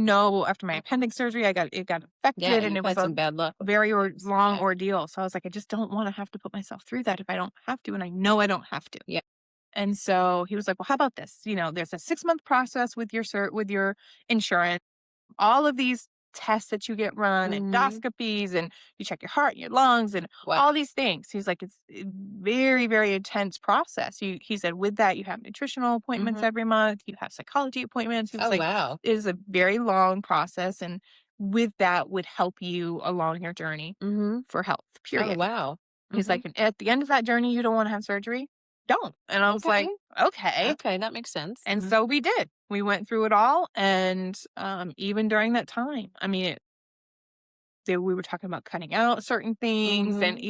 after my appendix surgery, it got Yeah, infected, and you've it was had a some bad luck with very appendix. long Yeah. ordeal." So I was like, "I just don't want to have to put myself through that if I don't have to, and I know I don't have to." Yeah. And so he was like, "Well, how about this? There's a 6-month process with your insurance. All of these tests that you get run, Mhm. endoscopies, and you check your heart and your lungs and Wow. all these things." He's like, "It's a very, very intense process." He said, "With that, you have nutritional appointments Mhm. every month, you have psychology appointments." He was Oh, like, wow. "It is a very long process, and with that would help you along your journey Mhm. for health, Oh, period." wow. He's Mhm. like, "And at the end of that journey, you don't want to have surgery? Don't." And I was like, Okay. "Okay." Okay, that makes sense. And Mhm. so we did. We went through it all, and even during that time, I mean, we were talking about cutting out certain things, and Mhm.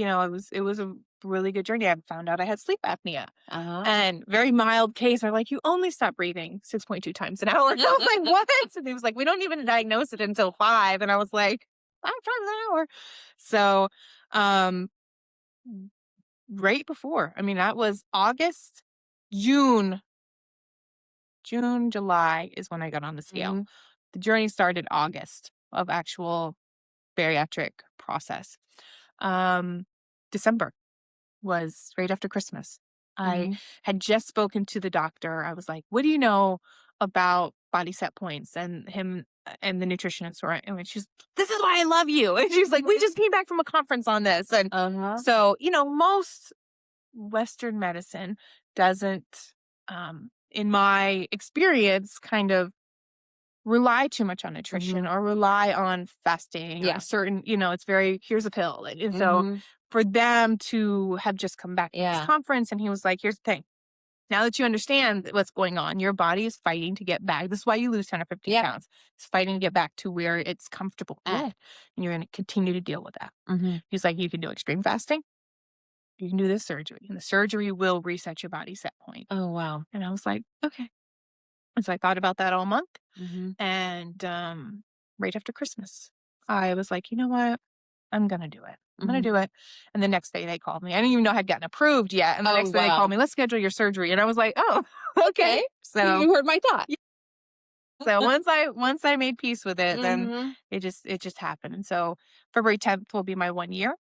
it was a really good journey. I found out I had sleep apnea, Uh-huh. and very mild case. They're like, "You only stop breathing 6.2 times an hour." And I was like, "What?" And he was like, "We don't even diagnose it until 5." And I was like, "5 times an hour." So, um, right before, I mean, that was August, June, July is when I got on the scale. Mhm. The journey started August of actual bariatric process. Um, December was right after Christmas. I Mhm. had just spoken to the doctor. I was like, "What do you know about body set points?" And him and the nutritionist were, and she's, "This is why I love you." And she's like, "We just came back from a conference on this." And Uh-huh. so, most Western medicine doesn't, in my experience, kind of rely too much on nutrition Mhm. or rely on fasting or Yeah. certain, it's very, here's a pill. And so Mhm. for them to have just come back from this Yeah. conference, and he was like, "Here's the thing. Now that you understand what's going on, your body is fighting to get back. This is why you lose 10 or 15 Yeah. pounds. It's fighting to get back to where it's comfortable at. Yeah. And you're going to continue to deal with that." Mhm. He's like, "You can do extreme fasting. You can do this surgery, and the surgery will reset your body set point." Oh, wow. And I was like, "Okay." And so I thought about that all month. Mhm. And right after Christmas, I was like, "You know what? I'm going to do it. I'm going to Mhm. do it." And the next day they called me. I didn't even know I had gotten approved yet. And the Oh, next day they called wow. me, "Let's schedule your surgery." And I was like, "Oh, okay." Okay. So You heard my thought. yeah, so once I made peace with it, then Mhm. it just happened. And so February 10th will be my 1 year.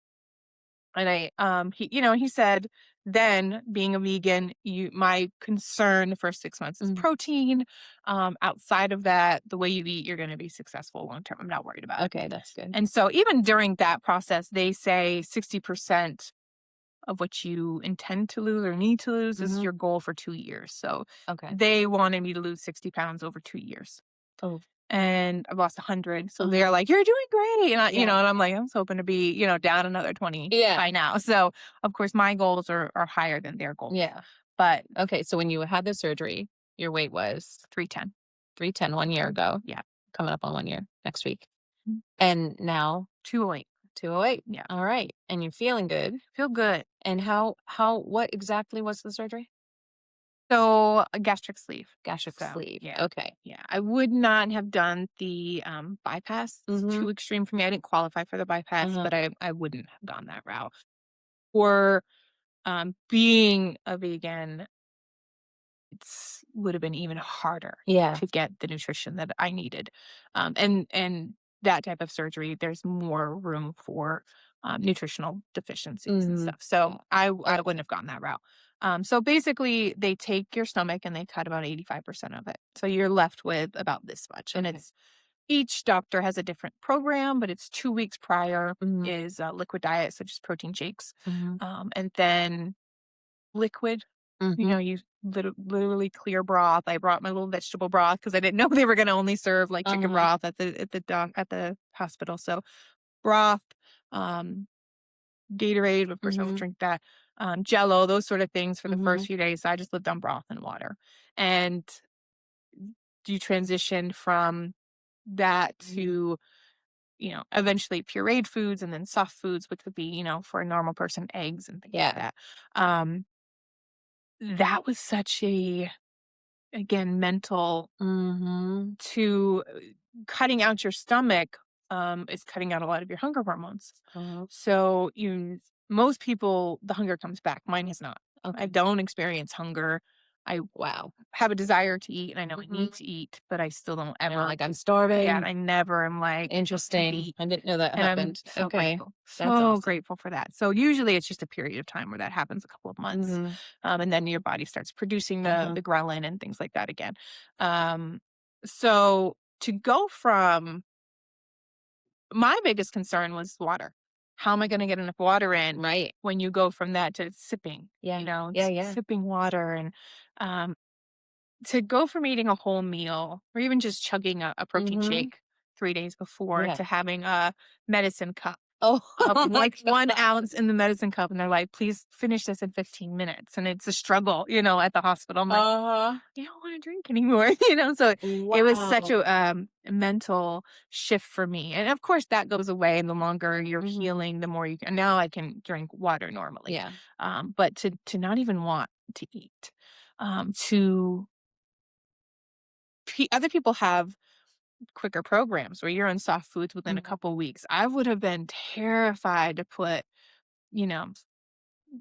And he said, then being a vegan, my concern the first 6 months is Mhm. protein. Outside of that, the way you eat, you're going to be successful long term. I'm not worried about it. Okay, that's good. And so even during that process, they say 60% of what you intend to lose or need to lose is Mhm. your goal for 2 years. So Okay. they wanted me to lose 60 pounds over 2 years. Oh. And I've lost 100. So they're Uh-huh. like, "You're doing great." And Yeah. and I'm like, I was hoping to be, down another 20 Yeah. by now. So of course my goals are higher than their goals. Yeah. But Okay, so when you had the surgery, your weight was 310. 310 1 year ago, Yeah. coming up on 1 year next week. Mm. And now 208. 208. Yeah. All right. And you're feeling good. Feel good. And what exactly was the surgery? So a gastric sleeve. Gastric So sleeve. yeah. Okay. Yeah. I would not have done the bypass. It's Mhm. too extreme for me. I didn't qualify for the bypass, Uh-huh. but I wouldn't have gone that route. Or being a vegan, would have been even harder Yeah. to get the nutrition that I needed. And that type of surgery, there's more room for nutritional deficiencies and Mhm. stuff. So I Okay. wouldn't have gone that route. So basically, they take your stomach and they cut about 85% of it. So you're left with about this much, and Okay. it's each doctor has a different program, but it's 2 weeks prior Mhm. is liquid diet, so just protein shakes, Mhm. and then liquid. You Mhm. know, you literally clear broth. I brought my little vegetable broth because I didn't know they were going to only serve like chicken Uh-huh. broth at the hospital. So broth, um, Gatorade, of course I would Mhm. drink that, Jello, those sort of things for the first Mhm. few days. So I just lived on broth and water, and you transition from that Mhm. to eventually pureed foods and then soft foods, which would be, for a normal person, eggs and things like Yeah. that. Um, that was such a, again, mental Mhm. to cutting out your stomach, is cutting out a lot of your hunger hormones. Uh-huh. So most people, the hunger comes back. Mine has not. I Okay. don't experience hunger. I Wow. have a desire to eat and I know I Mhm. need to eat, but I still don't You're not ever. like, "I'm Yeah, starving." I never am like, I have to Interesting. eat. I didn't know that And I'm happened. Okay. That's so awesome. grateful for that. So usually it's just a period of time where that happens, a couple of months, Mhm. and then your body starts producing the Uh-huh. the ghrelin and things like that again. Um, so to go from my biggest concern was water. How am I going to get enough water in Right. when you go from that to sipping? Yeah. Yeah, yeah. Sipping water and um, to go from eating a whole meal or even just chugging a protein Mhm. shake 3 days before Yeah. to having a medicine cup Oh, of oh my like 1 god. ounce in the medicine cup, and they're like, "Please finish this in 15 minutes," and it's a struggle, at the hospital. I'm like, Uh-huh. "I don't wanna drink anymore," so it was such Wow. a mental shift for me, and of course, that goes away, and the longer you're Mhm. healing, the more you can now I can drink water normally, Yeah. but to not even want to eat, to other people have quicker programs where you're on soft foods within a Mhm. couple weeks. I would have been terrified to put, you know,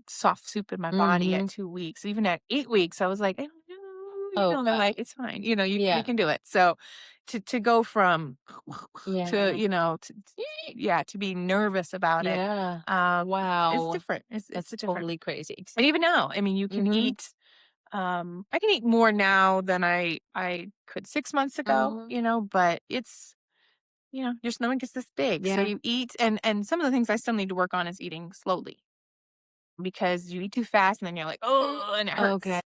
soft soup in my body at Mhm. 2 weeks. Even at 8 weeks, I was like, "I don't know," Oh, they're like, wow. "It's fine, you Yeah. can do it." So to go from to, Yeah. yeah, to be nervous about it, Yeah. is Wow. different. It's That's a different. totally crazy. And even now, I mean, you can Mhm. eat, I can eat more now than I could 6 months ago, Mhm. but it's your stomach is this big, so Yeah. you eat, and some of the things I still need to work on is eating slowly because you eat too fast and then you're like, "Oh," and it Okay. hurts.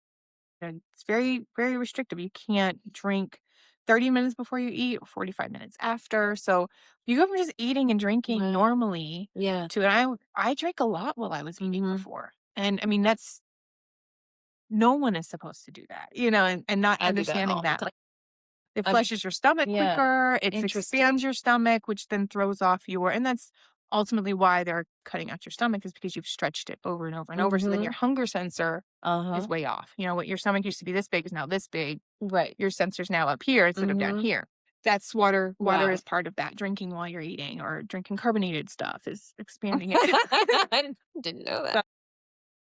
And it's very, very restrictive. You can't drink 30 minutes before you eat or 45 minutes after. So you go from just eating and drinking Wow. normally Yeah. to, and I drank a lot while I was eating Mhm. before. And I mean, that's no one is supposed to do that, and not I do that understanding all the that. time. Like, it I'm flushes your stomach Yeah. quicker, it Interesting. expands your stomach, which then throws off and that's ultimately why they're cutting out your stomach is because you've stretched it over and over and over. So then your Mhm. hunger sensor is Uh-huh. way off. What your stomach used to be this big is now this big. Right. Your sensor's now up here instead of down Mhm. here. That's water. Water Wow. is part of that. Drinking while you're eating or drinking carbonated stuff is expanding it. I didn't know that. But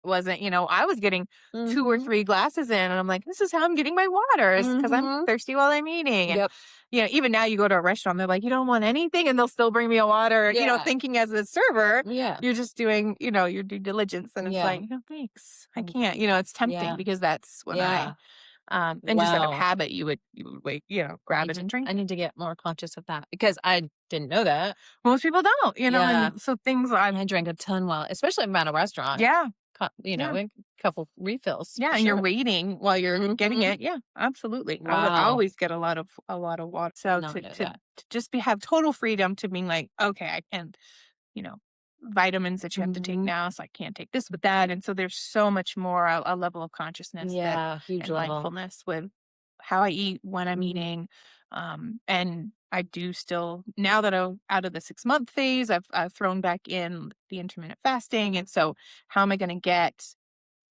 wasn't, I was getting 2 or Mhm. 3 glasses in, and I'm like, "This is how I'm getting my water is because 'cause I'm Mhm. thirsty while I'm eating." And, Yep. even now you go to a restaurant, they're like, "You don't want anything?" And they'll still bring me a water, Yeah. thinking as a server, Yeah. you're just doing, your due diligence, and it's Yeah. like, "No, thanks. I Mm. can't." It's tempting Yeah. because that's when Yeah. and just out of Wow. habit, you would wait, grab it and drink I it. need to get more conscious of that because I didn't know that. Most people don't, Yeah. and so things I've I drank a ton while especially if I'm at a restaurant, yeah, yeah, a couple refills yeah, for and you're sure. waiting while you're getting Mhm. it. Yeah, absolutely. I Wow. always get a lot of water. So Not know that. to just have total freedom to being like, okay, I can, you know, vitamins that you have to take Mhm. now, so I can't take this with that. And so there's so much more a level of consciousness that Yeah, huge and level. mindfulness with how I eat, when I'm Mhm. eating. And I do still now that I'm out of the 6 month phase, I've thrown back in the intermittent fasting. And so how am I gonna get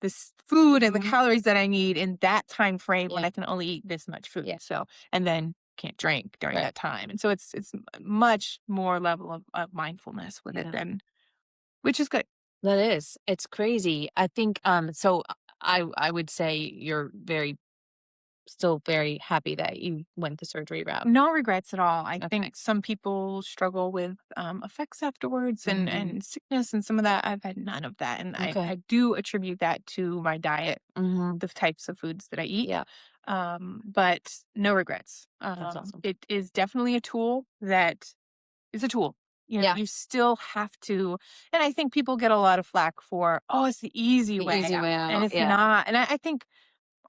this food and the Mhm. calories that I need in that time frame when Yeah. I can only eat this much food? Yeah. So and then can't drink during Right. that time. And so it's much more level of mindfulness with it Yeah. than which is good. That is. It's crazy. I think so I would say you're very still very happy that you went the surgery route. No regrets at all. I Okay. think some people struggle with effects afterwards Mhm. and sickness and some of that. I've had none of that. And Okay. I do attribute that to my diet, Mhm. the types of foods that I eat. Yeah, But no regrets. that's awesome. It is definitely a tool that is a tool. Yeah, You still have to, and I think people get a lot of flack for, oh, it's the easy the way easy out. way And out. it's Yeah. not. And I think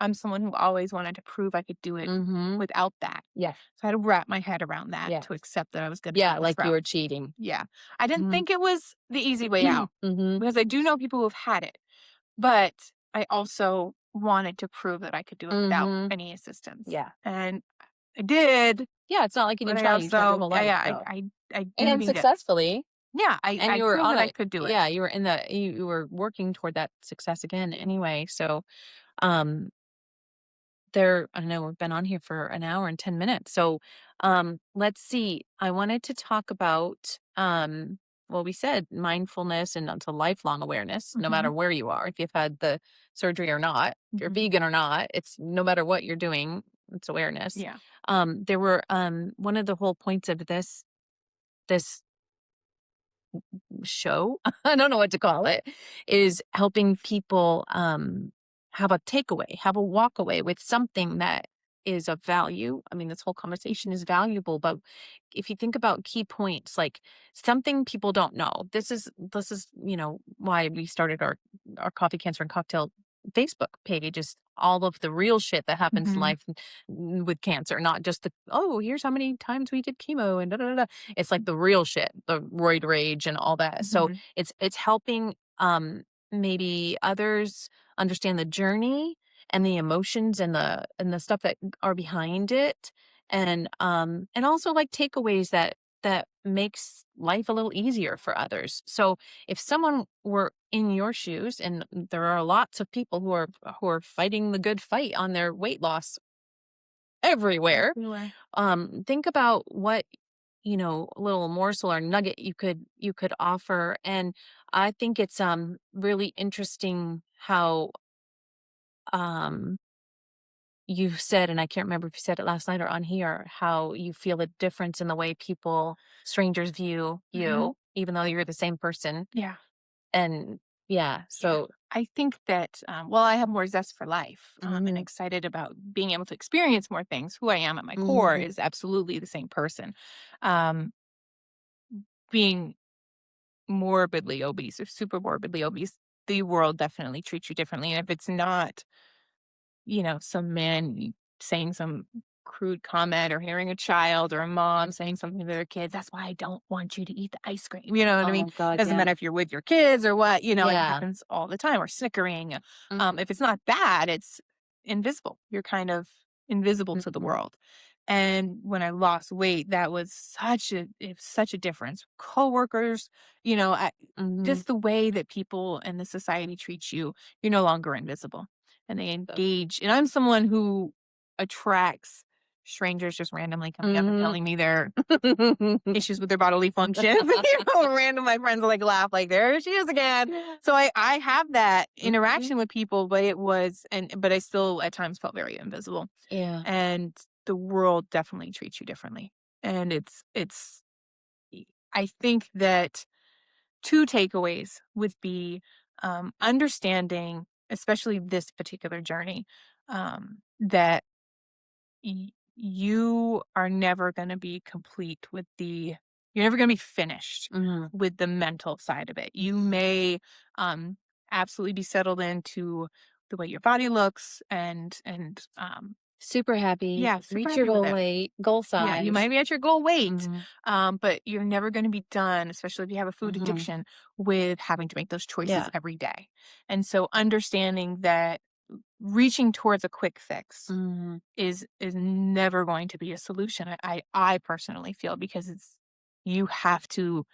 I'm someone who always wanted to prove I could do it Mhm. without that. Yeah. So I had to wrap my head around that Yeah. to accept that I was gonna Yeah, go this like you route. were cheating. Yeah. I didn't Mhm. think it was the easy way out Mhm. because I do know people who've had it, but I also wanted to prove that I could do it without Mhm. any assistance. Yeah. And I did, Yeah, it's not like you but didn't I try, you tried your also whole life, yeah, so I do and need it. successfully, Yeah, and I you were proved on that I a could do it. yeah, you were in the you were working toward that success again anyway, so, um there I know we've been on here for an hour and 10 minutes. So, let's see. I wanted to talk about, well, we said mindfulness and it's a lifelong awareness, no matter Mhm, where you are, if you've had the surgery or not, if you're mhm. vegan or not, it's no matter what you're doing, it's awareness. Yeah. There were, one of the whole points of this show, I don't know what to call it, is helping people have a takeaway, have a walk away with something that is of value. I mean, this whole conversation is valuable, but if you think about key points, like something people don't know, this is, why we started our coffee, cancer and cocktail Facebook page is all of the real shit that happens in Mhm, life with cancer, not just the, oh, here's how many times we did chemo and da da da. Da. It's like the real shit, the roid rage and all that. So mhm. it's helping maybe others understand the journey and the emotions and the stuff that are behind it, and also like takeaways that makes life a little easier for others. So if someone were in your shoes, and there are lots of people who are fighting the good fight on their weight loss everywhere, Everywhere. think about what, little morsel or nugget you could offer. And I think it's really interesting how um you said, and I can't remember if you said it last night or on here, how you feel a difference in the way strangers view Mhm. you, even though you're the same person. Yeah. And yeah, Yeah. so I think that, well, I have more zest for life, and mhm, excited about being able to experience more things. Who I am at my core mhm, is absolutely the same person. Um, being morbidly obese or super morbidly obese, the world definitely treats you differently. And if it's not, some man saying some crude comment or hearing a child or a mom saying something to their kids, that's why I don't want you to eat the ice cream. You know what I mean? oh god, Doesn't yeah, matter if you're with your kids or what, it yeah, happens all the time or snickering. mhm, If it's not that, it's invisible. You're kind of invisible to the mhm, world. And when I lost weight, that was such a difference. Coworkers, mhm, just the way that people and the society treats you, you're no longer invisible and they engage. And I'm someone who attracts strangers just randomly coming up and mhm. telling me their issues with their bodily functions. Random my friends like laugh like there she is again. So I have that Mhm. interaction with people, but but I still at times felt very invisible. Yeah, And the world definitely treats you differently. And it's I think that two takeaways would be understanding, especially this particular journey, that you are never going to be complete with you're never going to be finished mhm. with the mental side of it. You may um, absolutely be settled into the way your body looks and Super happy, yeah, super reach your happy with goal it. weight, goal Yeah, you size. might be at your goal weight, Mhm, but you're never going to be done, especially if you have a food mhm. addiction, with having to make those choices Yeah, every day. And so understanding that reaching towards a quick fix mhm. is never going to be a solution. I personally feel because you have to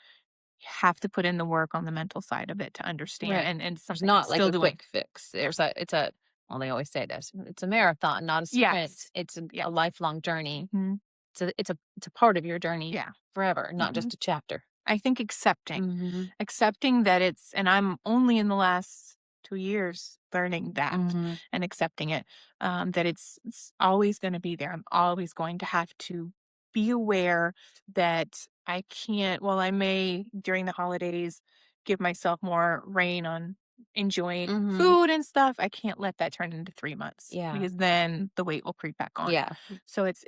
put in the work on the mental side of it to understand, Right. and it's There's something I'm not like still a doing. quick fix. Well, they always say this. It's a marathon, not a sprint. Yes. It's a Yes. lifelong journey. Mhm. It's a part of your journey Yeah. forever, not Mhm. just a chapter. I think accepting. Mhm. Accepting that and I'm only in the last 2 years learning that Mhm. and accepting it. That it's always going to be there. I'm always going to have to be aware that I can't, well, I may during the holidays give myself more rein on enjoying Mhm. food and stuff. I can't let that turn into 3 months Yeah. because then the weight will creep back on. Yeah. So it's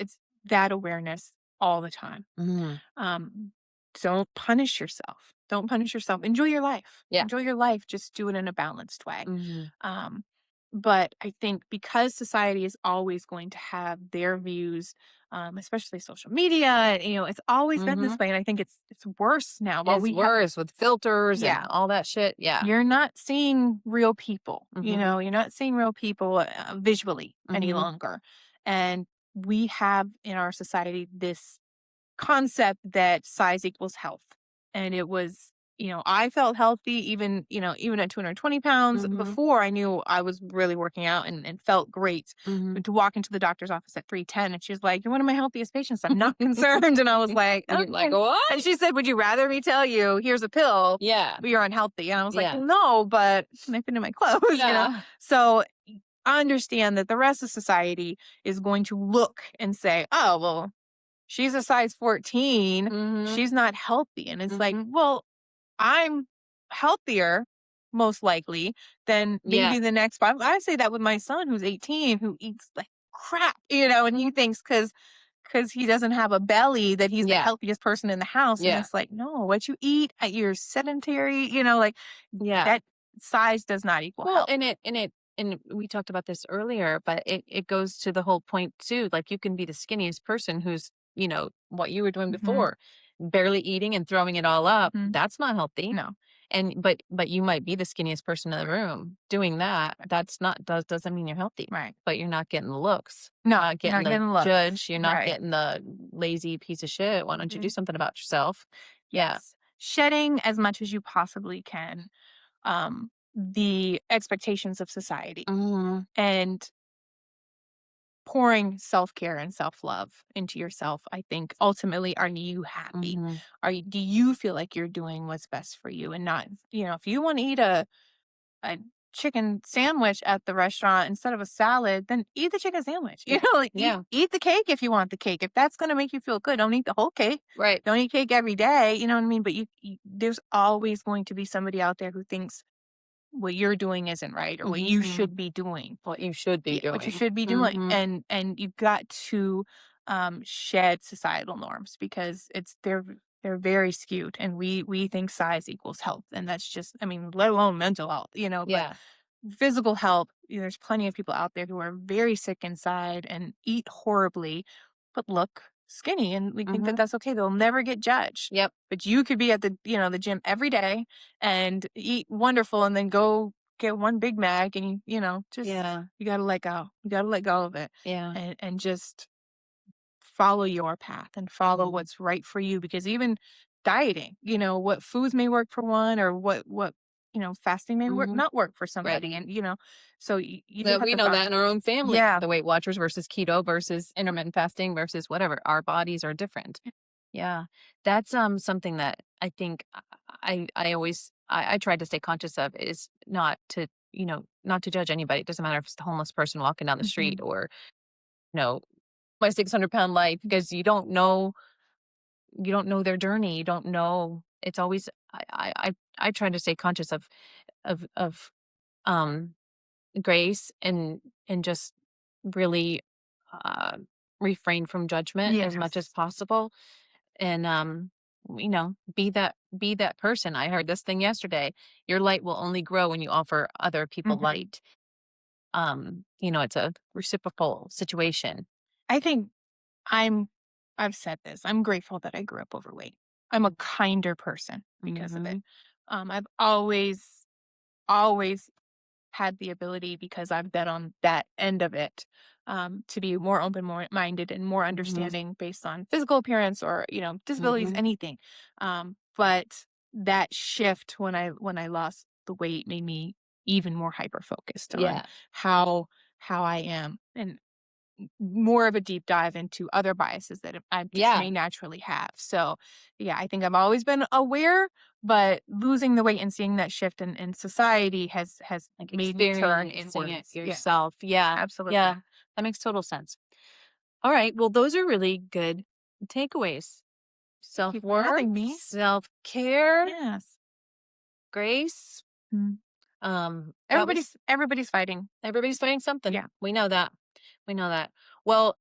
that awareness all the time. Mhm. Um, don't punish yourself. Don't punish yourself. Enjoy your life. Yeah. Enjoy your life. Just do it in a balanced way. Mhm. Um, but I think because society is always going to have their views, especially social media, and, it's always been this Mhm. way, and I think it's worse now. While It's we have, worse with filters and yeah, all that shit. Yeah. you're not seeing real people. Mhm. You're not seeing real people visually any Mhm. longer, and we have in our society this concept that size equals health. And it was, I felt healthy even at 220 pounds Mhm. before I knew I was really working out and felt great. Mhm. But to walk into the doctor's office at 310 and she's like, "You're one of my healthiest patients. I'm not concerned." And I was like, You're like, "Okay." And "What?" she said, "Would you rather me tell you, here's a pill, Yeah. but you're unhealthy?" And I was like, Yeah. "Well, no, but I fit in my clothes." Yeah. So I understand that the rest of society is going to look and say, "Oh, well, she's a size 14. Mhm. She's not healthy." And it's like, Mhm. well, I'm healthier, most likely, than Yeah. maybe the next five. I say that with my son who's 18, who eats like crap, and he Mhm. thinks because he doesn't have a belly that he's the Yeah. healthiest person in the house. And Yeah. it's like, no, what you eat, you're sedentary, like Yeah. that size does not equal Well, health. and we talked about this earlier, but it goes to the whole point too. Like you can be the skinniest person who's, what you were doing Hmm. before, barely eating and throwing it all up. Hmm. That's not healthy. No. And but you might be the skinniest person in the room doing that. That's not doesn't mean you're healthy. Right. But you're not getting the looks. No, Not you're getting not the getting looks. judge. You're not Right. getting the lazy piece of shit. Why don't you do Hmm. something about yourself? Yeah. Yes. Shedding as much as you possibly can the expectations of society Mhm. and pouring self-care and self-love into yourself. I think ultimately, are you happy? Mhm. Do you feel like you're doing what's best for you and not, if you want to eat a chicken sandwich at the restaurant instead of a salad, then eat the chicken sandwich. Yeah. Like Yeah. eat the cake if you want the cake. If that's going to make you feel good, don't eat the whole cake. Right. Don't eat cake every day. You know what I mean? But there's always going to be somebody out there who thinks what you're doing isn't right or what you Mhm. should be doing. What you should be Yeah, what you doing. should be doing. Mhm. And you've got to shed societal norms because they're very skewed, and we think size equals health, and that's just, I mean, let alone mental health, but Yeah. physical health, there's plenty of people out there who are very sick inside and eat horribly, but look skinny, and we think that Mhm. that's okay. They'll never get judged. Yep. But you could be at the gym every day and eat wonderful, and then go get one Big Mac, and just Yeah. you gotta let go. You gotta let go of it, Yeah. and just follow your path and follow Mhm. what's right for you. Because even dieting, what foods may work for one, or what fasting may work Mhm. not work for Right. somebody, and so you just That have we to know that in our own family, yeah. the Weight Watchers versus keto versus intermittent fasting versus whatever. Our bodies are different. Yeah. That's something that I think I always I try to stay conscious of is not to, not to judge anybody. It doesn't matter if it's the homeless person walking down the street Mhm. or, you know, my 600-pound life because you don't know their journey. You don't know. It's always I try to stay conscious of um grace and just really uh refrain from judgment as much as Yes. possible and be that person. I heard this thing yesterday. Your light will only grow when you offer other people Mhm. light. It's a reciprocal situation. I think I'm I've said this. I'm grateful that I grew up overweight. I'm a kinder person because of it. Mhm. I've always had the ability, because I've been on that end of it, to be more open, more minded, and more Mhm. understanding based on physical appearance or disabilities, Mhm. anything. But that shift when I lost the weight made me even more hyper focused on Yeah. how how I am, and more of a deep dive into other biases that I just Yeah. may naturally have. So, yeah, I think I've always been aware, but losing the weight and seeing that shift in society has Like made me turn experiencing it inwards. Yeah, yourself. Yeah. Yeah. absolutely. That makes total sense. All right. Well, those are really good takeaways. Thank you for Self-worth, having me. self-care, Yes. grace. Mm. That was Everybody's fighting. everybody's fighting something. Yeah, We know that. We know that. Well,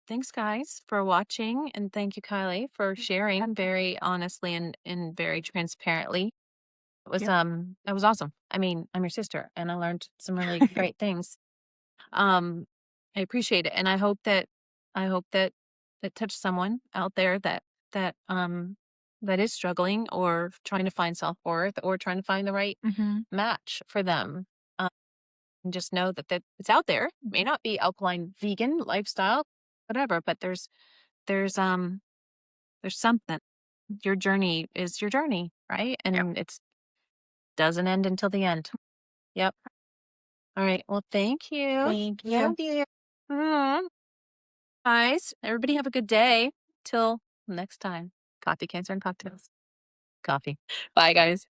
thanks guys for watching and thank you, Kylie, for sharing very honestly and very transparently. yep. That was awesome. I mean, I'm your sister and I learned some really great things. Um, I appreciate it. And I hope that that touched someone out there that that is struggling or trying to find self-worth or trying to find the right Mhm. match for them. Um, and just know that it's out there. It may not be alkaline vegan lifestyle, whatever, but there's something. Your journey is your journey, right? Yep. And it's doesn't end until the end. Yep. All right. Well, thank you. Thank Love you. you. Mhm. Guys, everybody have a good day. Till next time. Coffee, cancer, and cocktails. Coffee. Bye, guys.